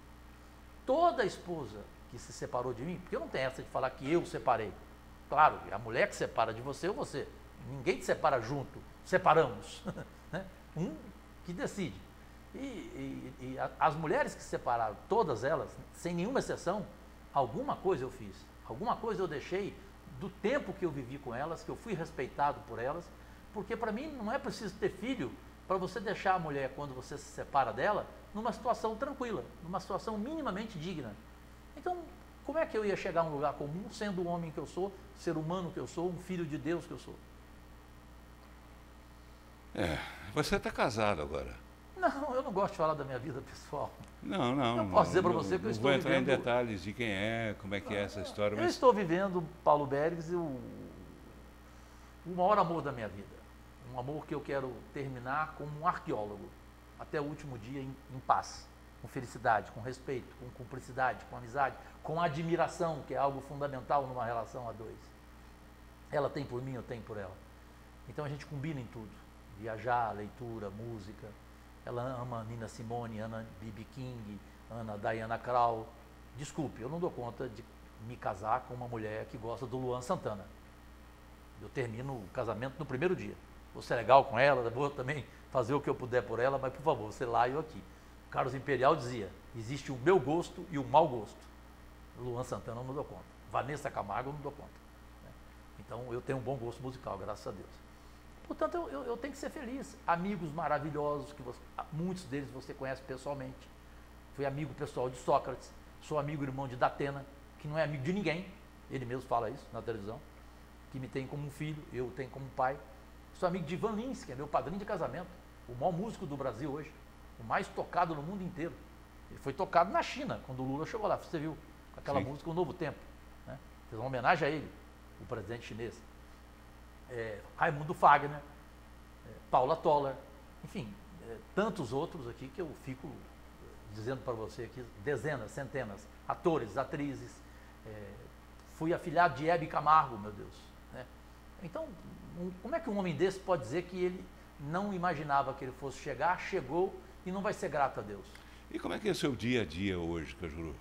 Toda esposa que se separou de mim, porque eu não tenho essa de falar que eu separei. Claro, a mulher que separa de você ou você. Ninguém te separa junto, separamos. Né? Um que decide. E as mulheres que se separaram, todas elas, sem nenhuma exceção, alguma coisa eu fiz. Alguma coisa eu deixei do tempo que eu vivi com elas, que eu fui respeitado por elas, porque para mim não é preciso ter filho para você deixar a mulher, quando você se separa dela, numa situação tranquila, numa situação minimamente digna. Então, como é que eu ia chegar a um lugar comum, sendo o homem que eu sou, ser humano que eu sou, um filho de Deus que eu sou? Você está casado agora. Não, eu não gosto de falar da minha vida pessoal. Não. Eu posso dizer para você que eu estou vou entrar vivendo... em detalhes de quem é, como é que é essa história. Eu estou vivendo, Paulo Bergs, o maior amor da minha vida. Um amor que eu quero terminar como um arqueólogo, até o último dia em paz, com felicidade, com respeito, com cumplicidade, com amizade, com admiração, que é algo fundamental numa relação a dois. Ela tem por mim, eu tenho por ela. Então a gente combina em tudo. Viajar, leitura, música. Ela ama Nina Simone, Ana B.B. King, Ana Diana Krall. Desculpe, eu não dou conta de me casar com uma mulher que gosta do Luan Santana. Eu termino o casamento no primeiro dia. Vou ser legal com ela, vou também fazer o que eu puder por ela, mas por favor, você lá e eu aqui. Carlos Imperial dizia, Existe o meu gosto e o mau gosto. Luan Santana eu não dou conta. Vanessa Camargo eu não dou conta. Né? Então eu tenho um bom gosto musical, graças a Deus. Portanto, eu tenho que ser feliz. Amigos maravilhosos, que muitos deles você conhece pessoalmente. Fui amigo pessoal de Sócrates, sou amigo irmão de Datena, que não é amigo de ninguém, ele mesmo fala isso na televisão, que me tem como um filho, eu o tenho como pai. Sou amigo de Ivan Lins, que é meu padrinho de casamento, o maior músico do Brasil hoje, o mais tocado no mundo inteiro. Ele foi tocado na China, quando o Lula chegou lá, você viu, aquela música O Novo Tempo. Né? Fez uma homenagem a ele, o presidente chinês. Raimundo Fagner, Paula Toller, enfim, tantos outros aqui que eu fico dizendo para você aqui, dezenas, centenas, atores, atrizes. Fui afilhado de Hebe Camargo, meu Deus. Né? Então, como é que um homem desse pode dizer que ele não imaginava que ele fosse chegar, chegou e não vai ser grato a Deus? E como é que é o seu dia a dia hoje, Cajuru?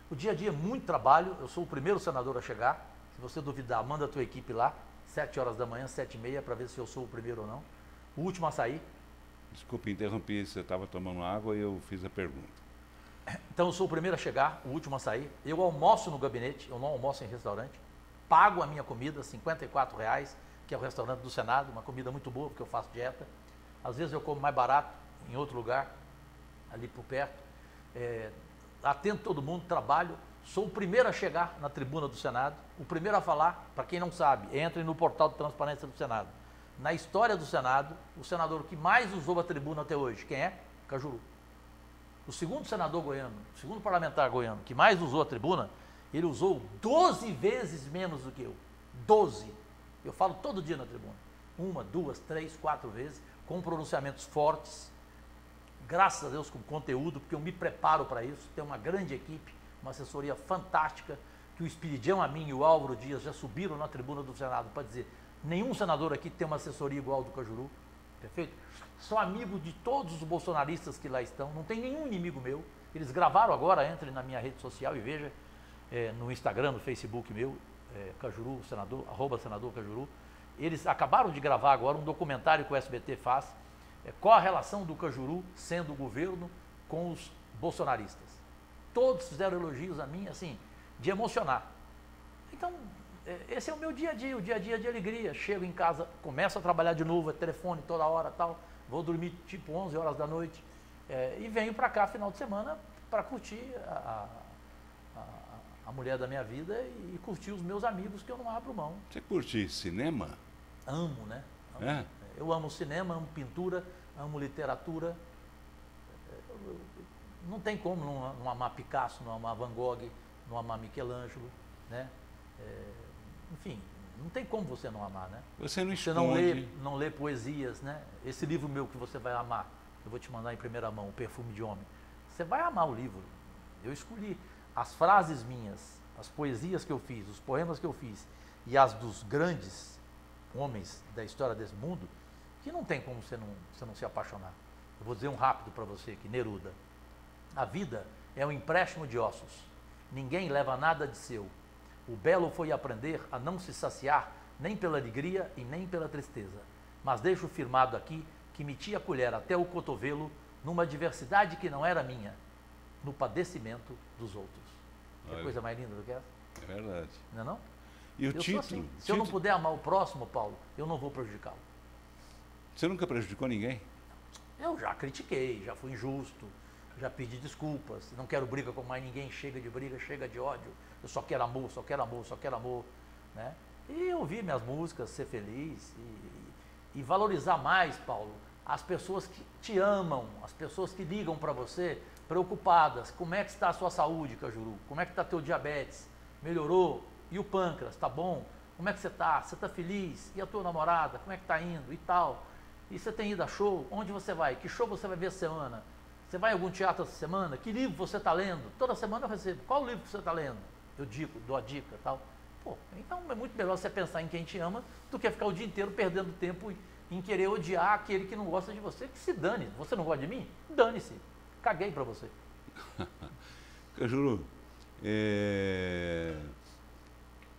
O dia a dia é muito trabalho, eu sou o primeiro senador a chegar. Se você duvidar, manda a tua equipe lá, 7 horas da manhã, 7h30, para ver se eu sou o primeiro ou não. O último a sair. Desculpe interromper, você estava tomando água e eu fiz a pergunta. Então eu sou o primeiro a chegar, o último a sair. Eu almoço no gabinete, eu não almoço em restaurante. Pago a minha comida, R$54, que é o restaurante do Senado, uma comida muito boa, porque eu faço dieta. Às vezes eu como mais barato, em outro lugar, ali por perto. Atendo todo mundo, trabalho. Sou o primeiro a chegar na tribuna do Senado, o primeiro a falar, para quem não sabe, entre no portal de transparência do Senado. Na história do Senado, o senador que mais usou a tribuna até hoje, quem é? Cajuru. O segundo senador goiano, o segundo parlamentar goiano que mais usou a tribuna, ele usou 12 vezes menos do que eu. 12. Eu falo todo dia na tribuna. 1, 2, 3, 4 vezes, com pronunciamentos fortes, graças a Deus com conteúdo, porque eu me preparo para isso, tenho uma grande equipe, uma assessoria fantástica, que o Espiridião Amin e o Álvaro Dias já subiram na tribuna do Senado para dizer: nenhum senador aqui tem uma assessoria igual ao do Cajuru, perfeito? Sou amigo de todos os bolsonaristas que lá estão, não tem nenhum inimigo meu. Eles gravaram agora, entre na minha rede social e veja, no Instagram, no Facebook meu, Cajuru, senador, @senador Cajuru. Eles acabaram de gravar agora um documentário que o SBT faz, qual a relação do Cajuru, sendo o governo, com os bolsonaristas. Todos fizeram elogios a mim, assim, de emocionar. Então, esse é o meu dia a dia, o dia a dia de alegria. Chego em casa, começo a trabalhar de novo, telefone toda hora, tal. Vou dormir tipo 11 horas da noite e venho para cá final de semana para curtir a mulher da minha vida e curtir os meus amigos que eu não abro mão. Você curte cinema? Amo, né? Amo. Eu amo cinema, amo pintura, amo literatura. Não tem como não amar Picasso, não amar Van Gogh, não amar Michelangelo, né? Enfim, não tem como você não amar, né? Você não esconde. Você não lê poesias, né? Esse livro meu que você vai amar, eu vou te mandar em primeira mão, O Perfume de Homem. Você vai amar o livro. Eu escolhi as frases minhas, as poesias que eu fiz, os poemas que eu fiz e as dos grandes homens da história desse mundo, que não tem como você não se apaixonar. Eu vou dizer um rápido para você aqui, Neruda. A vida é um empréstimo de ossos. Ninguém leva nada de seu. O belo foi aprender a não se saciar nem pela alegria e nem pela tristeza. Mas deixo firmado aqui que meti a colher até o cotovelo numa diversidade que não era minha, no padecimento dos outros. Que coisa mais linda do que essa? É verdade. Não é não? E o título? Assim. Se eu não puder amar o próximo, Paulo, eu não vou prejudicá-lo. Você nunca prejudicou ninguém? Eu já critiquei, já fui injusto, já pedi desculpas, não quero briga com mais ninguém, chega de briga, chega de ódio, eu só quero amor, só quero amor, só quero amor, né? E ouvir minhas músicas, ser feliz e valorizar mais, Paulo, as pessoas que te amam, as pessoas que ligam para você preocupadas. Como é que está a sua saúde, Cajuru? Como é que está teu diabetes? Melhorou? E o pâncreas, tá bom? Como é que você está? Você está feliz? E a tua namorada? Como é que está indo? E tal. E você tem ido a show? Onde você vai? Que show você vai ver essa semana? Você vai a algum teatro essa semana? Que livro você está lendo? Toda semana eu recebo. Qual livro você está lendo? Eu digo, dou a dica e tal. Pô, então é muito melhor você pensar em quem te ama do que ficar o dia inteiro perdendo tempo em querer odiar aquele que não gosta de você. Que se dane. Você não gosta de mim? Dane-se. Caguei para você. Cajuru,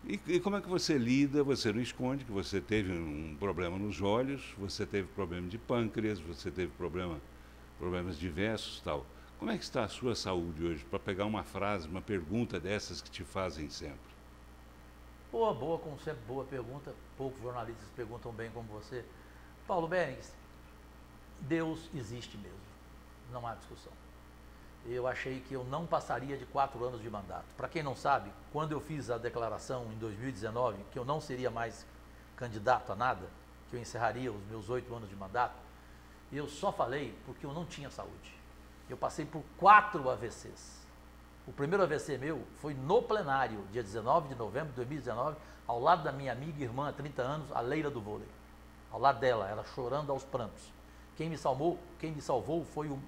e como é que você lida? Você não esconde que você teve um problema nos olhos, você teve problema de pâncreas, você teve problemas diversos e tal. Como é que está a sua saúde hoje? Para pegar uma frase, uma pergunta dessas que te fazem sempre. Boa, como sempre, boa pergunta. Poucos jornalistas perguntam bem como você. Paulo Berengues, Deus existe mesmo, não há discussão. Eu achei que eu não passaria de 4 anos de mandato. Para quem não sabe, quando eu fiz a declaração em 2019, que eu não seria mais candidato a nada, que eu encerraria os meus 8 anos de mandato, eu só falei porque eu não tinha saúde. Eu passei por 4 AVCs. O primeiro AVC meu foi no plenário, dia 19 de novembro de 2019, ao lado da minha amiga e irmã há 30 anos, a Leila do vôlei. Ao lado dela, ela chorando aos prantos. Quem me salvou foi o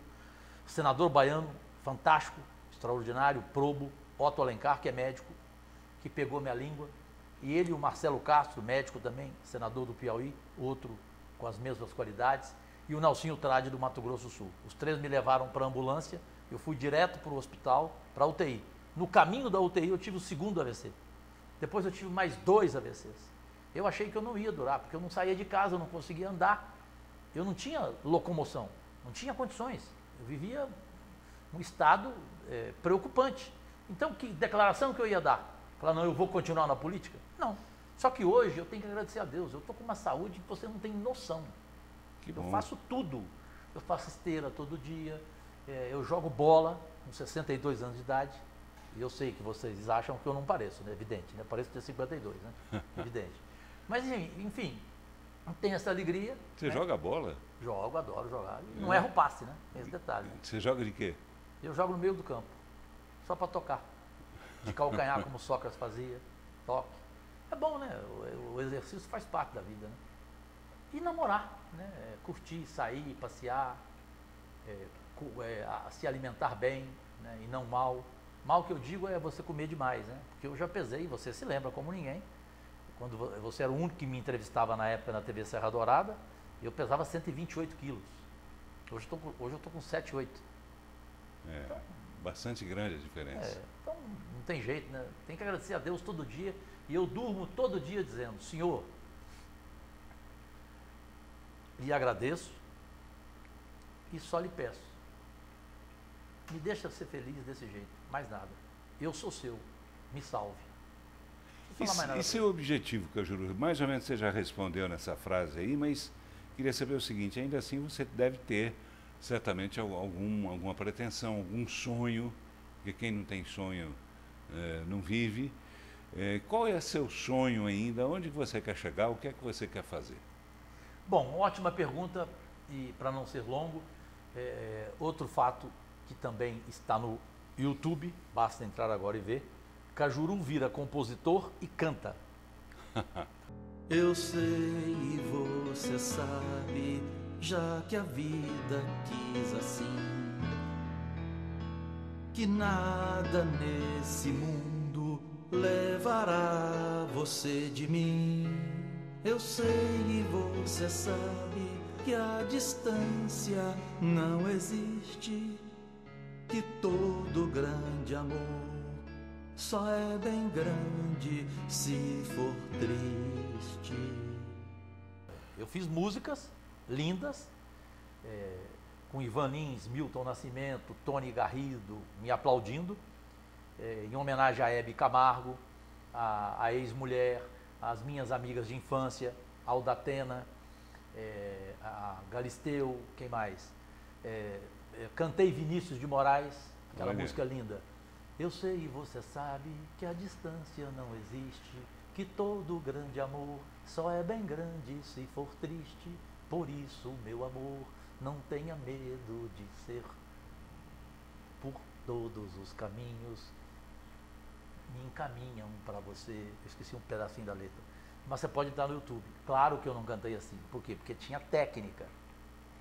senador baiano, fantástico, extraordinário, probo, Otto Alencar, que é médico, que pegou minha língua. E ele e o Marcelo Castro, médico também, senador do Piauí, outro com as mesmas qualidades, e o Nelsinho Trade do Mato Grosso do Sul. Os 3 me levaram para a ambulância, eu fui direto para o hospital, para a UTI. No caminho da UTI eu tive o 2º AVC. Depois eu tive mais 2 AVCs. Eu achei que eu não ia durar, porque eu não saía de casa, eu não conseguia andar. Eu não tinha locomoção, não tinha condições. Eu vivia um estado preocupante. Então, que declaração que eu ia dar? Falar, não, eu vou continuar na política? Não. Só que hoje eu tenho que agradecer a Deus. Eu estou com uma saúde que você não tem noção. Eu faço tudo. Eu faço esteira todo dia, eu jogo bola com 62 anos de idade. E eu sei que vocês acham que eu não pareço, né? Evidente, né? Pareço ter 52, né? Evidente. Mas, enfim, tenho essa alegria. Você joga bola? Jogo, adoro jogar. E não erro o passe, né? Tem esse detalhe. Né? Você joga de quê? Eu jogo no meio do campo, só para tocar. De calcanhar, como Sócrates fazia, toque. É bom, né? O exercício faz parte da vida, né? E namorar, né? Curtir, sair, passear, se alimentar bem, né? E não mal. Mal que eu digo é você comer demais, né? Porque eu já pesei, você se lembra como ninguém. Quando você era o único que me entrevistava na época na TV Serra Dourada, eu pesava 128 quilos. Hoje eu estou com 7, 8. Então, bastante grande a diferença. Então, não tem jeito, né? Tem que agradecer a Deus todo dia. E eu durmo todo dia dizendo, Senhor, lhe agradeço e só lhe peço. Me deixa ser feliz desse jeito, mais nada. Eu sou seu, me salve. E seu objetivo, Cajuru? Mais ou menos você já respondeu nessa frase aí, mas queria saber o seguinte, ainda assim você deve ter certamente alguma pretensão, algum sonho, porque quem não tem sonho não vive. Qual é seu sonho ainda? Onde você quer chegar? O que é que você quer fazer? Bom, ótima pergunta, e para não ser longo, outro fato que também está no YouTube, basta entrar agora e ver, Cajuru vira compositor e canta. Eu sei e você sabe, já que a vida quis assim, que nada nesse mundo levará você de mim. Eu sei e você sabe que a distância não existe, que todo grande amor só é bem grande se for triste. Eu fiz músicas lindas, com Ivan Lins, Milton Nascimento, Tony Garrido me aplaudindo, em homenagem a Hebe Camargo, a ex-mulher, as minhas amigas de infância, Aldatena, a Galisteu, quem mais? Cantei Vinícius de Moraes, aquela música linda. Eu sei e você sabe que a distância não existe, que todo grande amor só é bem grande se for triste. Por isso, meu amor, não tenha medo de ser. Por todos os caminhos me encaminham para você. Eu esqueci um pedacinho da letra. Mas você pode entrar no YouTube. Claro que eu não cantei assim. Por quê? Porque tinha técnica.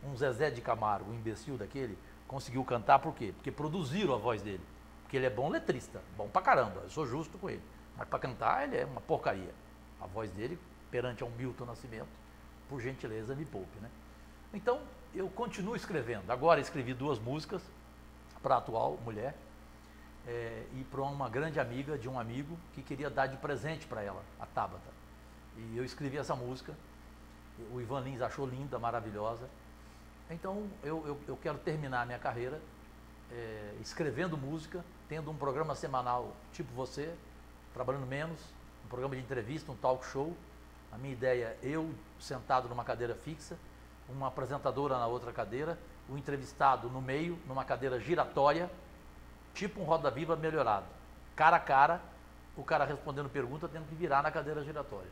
Um Zezé de Camargo, um imbecil daquele, conseguiu cantar por quê? Porque produziram a voz dele. Porque ele é bom letrista, bom pra caramba, eu sou justo com ele. Mas para cantar ele é uma porcaria. A voz dele, perante a um Milton Nascimento, por gentileza me poupe, né? Então, eu continuo escrevendo. Agora escrevi 2 músicas para a atual mulher e para uma grande amiga de um amigo que queria dar de presente para ela, a Tabata. E eu escrevi essa música, o Ivan Lins achou linda, maravilhosa. Então, eu quero terminar a minha carreira escrevendo música, tendo um programa semanal tipo você, trabalhando menos, um programa de entrevista, um talk show. A minha ideia é eu sentado numa cadeira fixa, uma apresentadora na outra cadeira, o entrevistado no meio, numa cadeira giratória, tipo um Roda Viva melhorado. Cara a cara, o cara respondendo pergunta, tendo que virar na cadeira giratória.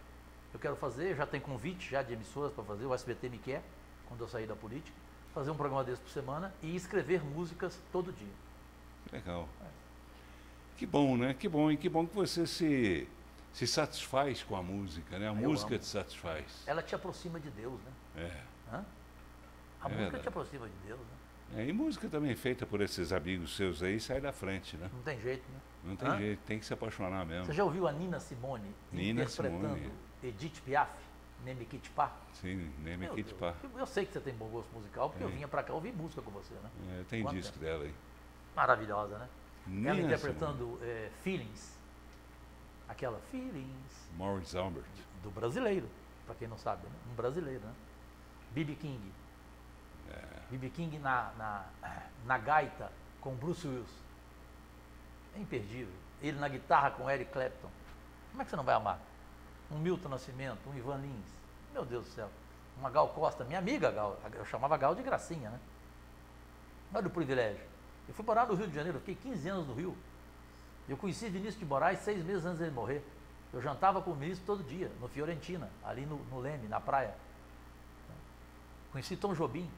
Eu quero fazer, já tem convite já de emissoras para fazer, o SBT me quer, quando eu sair da política, fazer um programa desse por semana e escrever músicas todo dia. Legal. Que bom, né? Que bom. E que bom que você se satisfaz com a música, né? A música te satisfaz. Ela te aproxima de Deus, né? É. A música te aproxima de Deus, né? E música também feita por esses amigos seus aí sai da frente, né? Não tem jeito, né? Não tem jeito, tem que se apaixonar mesmo. Você já ouviu a Nina Simone interpretando Edith Piaf, Nemekit Pá? Sim, Nemekit Pá. Eu sei que você tem bom gosto musical, porque eu vinha pra cá ouvir música com você, né? Tem disco dela aí. Maravilhosa, né? Nina ela interpretando Feelings, aquela Feelings. Morris Albert. Do brasileiro, pra quem não sabe, né? Um brasileiro, né? B.B. King. B.B. King na gaita com Bruce Willis. É imperdível. Ele na guitarra com Eric Clapton. Como é que você não vai amar? Um Milton Nascimento, um Ivan Lins. Meu Deus do céu. Uma Gal Costa, minha amiga Gal. Eu chamava Gal de gracinha, né? Olha o privilégio. Eu fui morar no Rio de Janeiro, eu fiquei 15 anos no Rio. Eu conheci Vinícius de Moraes 6 meses antes dele morrer. Eu jantava com o Vinícius todo dia, no Fiorentina, ali no Leme, na praia. Conheci Tom Jobim.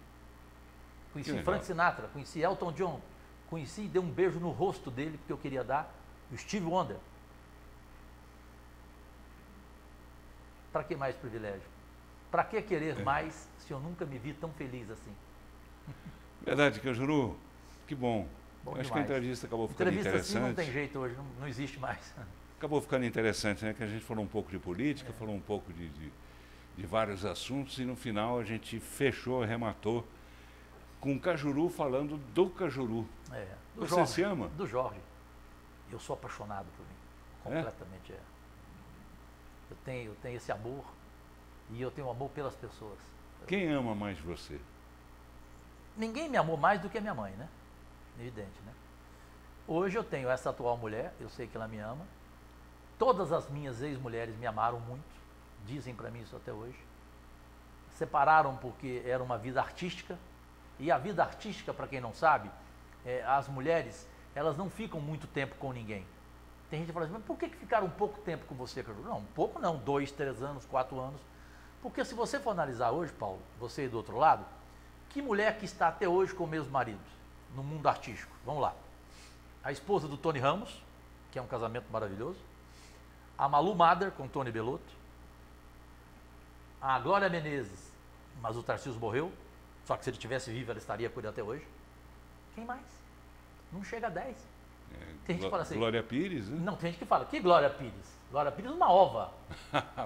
Conheci Frank Sinatra, conheci Elton John. Conheci e dei um beijo no rosto dele, porque eu queria dar, o Steve Wonder. Para que mais privilégio? Para que querer mais se eu nunca me vi tão feliz assim? Verdade, Cajuru. Que bom. Acho que a entrevista acabou ficando interessante. Entrevista assim não tem jeito hoje, não existe mais. Acabou ficando interessante, né? Que a gente falou um pouco de política, falou um pouco de vários assuntos e no final a gente fechou, arrematou com o Cajuru falando do Cajuru. Do Você Jorge, se ama? Do Jorge. Eu sou apaixonado por mim. Completamente Eu tenho esse amor e eu tenho amor pelas pessoas. Quem ama mais você? Ninguém me amou mais do que a minha mãe, né? Evidente, né? Hoje eu tenho essa atual mulher, eu sei que ela me ama. Todas as minhas ex-mulheres me amaram muito, dizem para mim isso até hoje. Separaram porque era uma vida artística. E a vida artística, para quem não sabe, as mulheres, elas não ficam muito tempo com ninguém. Tem gente que fala assim, mas por que ficaram pouco tempo com você, Cajuru? Não, pouco não, 2, 3 anos, 4 anos. Porque se você for analisar hoje, Paulo, você aí do outro lado, que mulher que está até hoje com o mesmo marido, no mundo artístico? Vamos lá. A esposa do Tony Ramos, que é um casamento maravilhoso. A Malu Mader com Tony Bellotto. A Glória Menezes, mas o Tarcísio morreu. Só que se ele estivesse vivo, ela estaria com ele até hoje. Quem mais? Não chega a 10. Tem gente que fala assim... Glória Pires, né? Não, tem gente que fala, que Glória Pires? Glória Pires uma ova.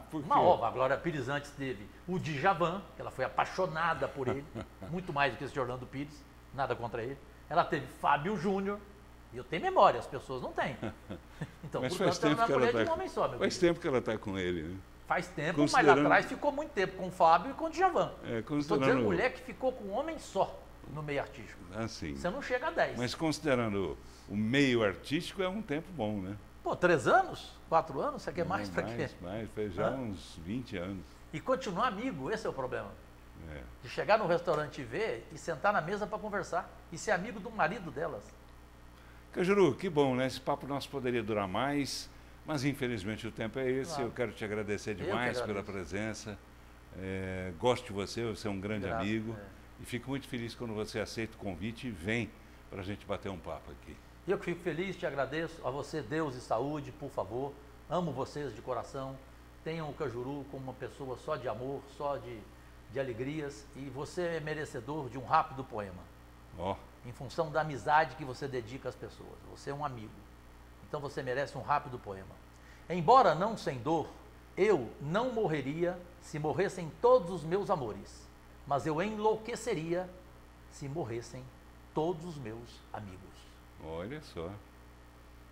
Por quê? Uma ova. A Glória Pires antes teve o Djavan, que ela foi apaixonada por ele, muito mais do que esse Orlando Pires, nada contra ele. Ela teve Fábio Júnior, e eu tenho memória, as pessoas não têm. Então, mas portanto, ela não é mulher de um homem só, meu Faz tempo que ela está com ele, né? Faz tempo, mas lá atrás ficou muito tempo com o Fábio e com o Djavan. Estou dizendo mulher que ficou com um homem só no meio artístico. Sim. Você não chega a 10. Mas considerando o meio artístico, é um tempo bom, né? Pô, 3 anos? 4 anos? Você quer mais para quê? Mais, fez já uns 20 anos. E continuar amigo, esse é o problema. De chegar no restaurante e ver e sentar na mesa para conversar. E ser amigo do marido delas. Cajuru, que bom, né? Esse papo nosso poderia durar mais, mas infelizmente o tempo é esse. Claro. Eu quero te agradecer demais pela presença. Gosto de você, você é um grande amigo. E fico muito feliz quando você aceita o convite e vem para a gente bater um papo aqui. Eu que fico feliz, te agradeço. A você, Deus e saúde, por favor. Amo vocês de coração. Tenham o Cajuru como uma pessoa só de amor, só de alegrias. E você é merecedor de um rápido poema. Em função da amizade que você dedica às pessoas. Você é um amigo. Então você merece um rápido poema. Embora não sem dor, eu não morreria se morressem todos os meus amores. Mas eu enlouqueceria se morressem todos os meus amigos. Olha só.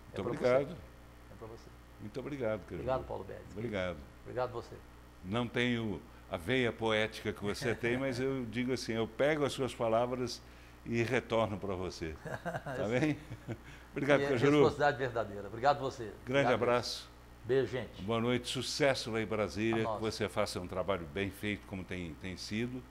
Muito obrigado. É para você. Muito obrigado, Cajuru. Obrigado, Paulo Beres. Obrigado. Obrigado você. Não tenho a veia poética que você tem, mas eu digo assim, eu pego as suas palavras e retorno para você. Tá bem? Obrigado, é Cajuru. Reciprocidade verdadeira. Obrigado a você. Grande Obrigado. abraço. Beijo, gente. Boa noite, sucesso lá em Brasília, A que você faça um trabalho bem feito como tem sido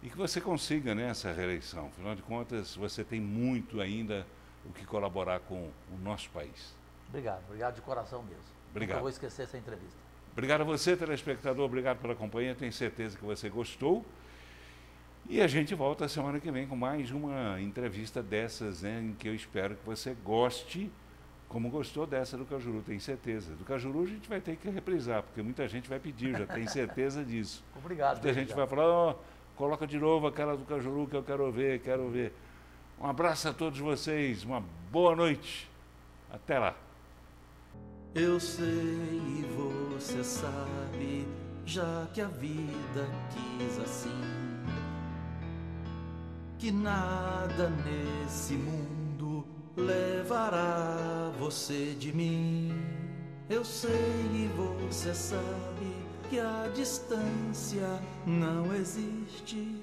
e que você consiga, né, essa reeleição. Afinal de contas, você tem muito ainda o que colaborar com o nosso país. Obrigado de coração mesmo. Obrigado. Nunca vou esquecer essa entrevista. Obrigado a você, telespectador, obrigado pela companhia, tenho certeza que você gostou. E a gente volta semana que vem com mais uma entrevista dessas, né, em que eu espero que você goste, como gostou dessa do Cajuru, tenho certeza. Do Cajuru a gente vai ter que reprisar, porque muita gente vai pedir, já tem certeza disso. Obrigado. Muita gente vai falar, ó, coloca de novo aquela do Cajuru que eu quero ver, quero ver. Um abraço a todos vocês, uma boa noite. Até lá. Eu sei e você sabe, já que a vida quis assim, que nada nesse mundo levará você de mim. Eu sei e você sabe que a distância não existe,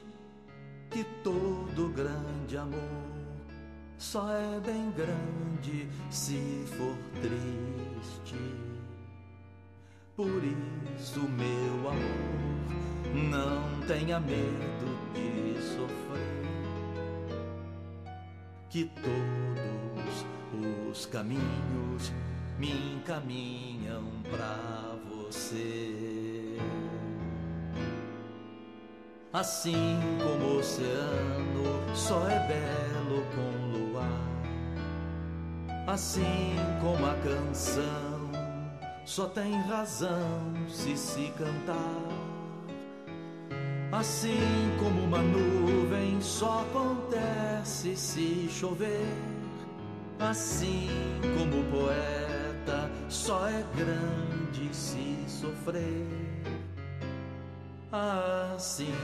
que todo grande amor só é bem grande se for triste. Por isso, meu amor, não tenha medo de sofrer, que todos os caminhos me encaminham pra você. Assim como o oceano só é belo com luar, assim como a canção só tem razão se cantar, assim como uma nuvem só acontece se chover, assim como o poeta só é grande se sofrer, assim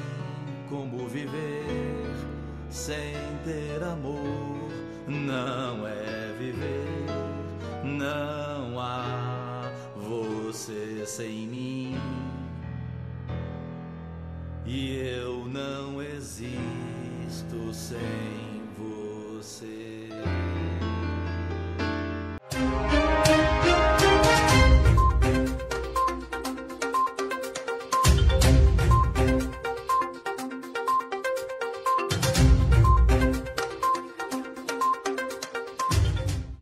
como viver sem ter amor não é viver.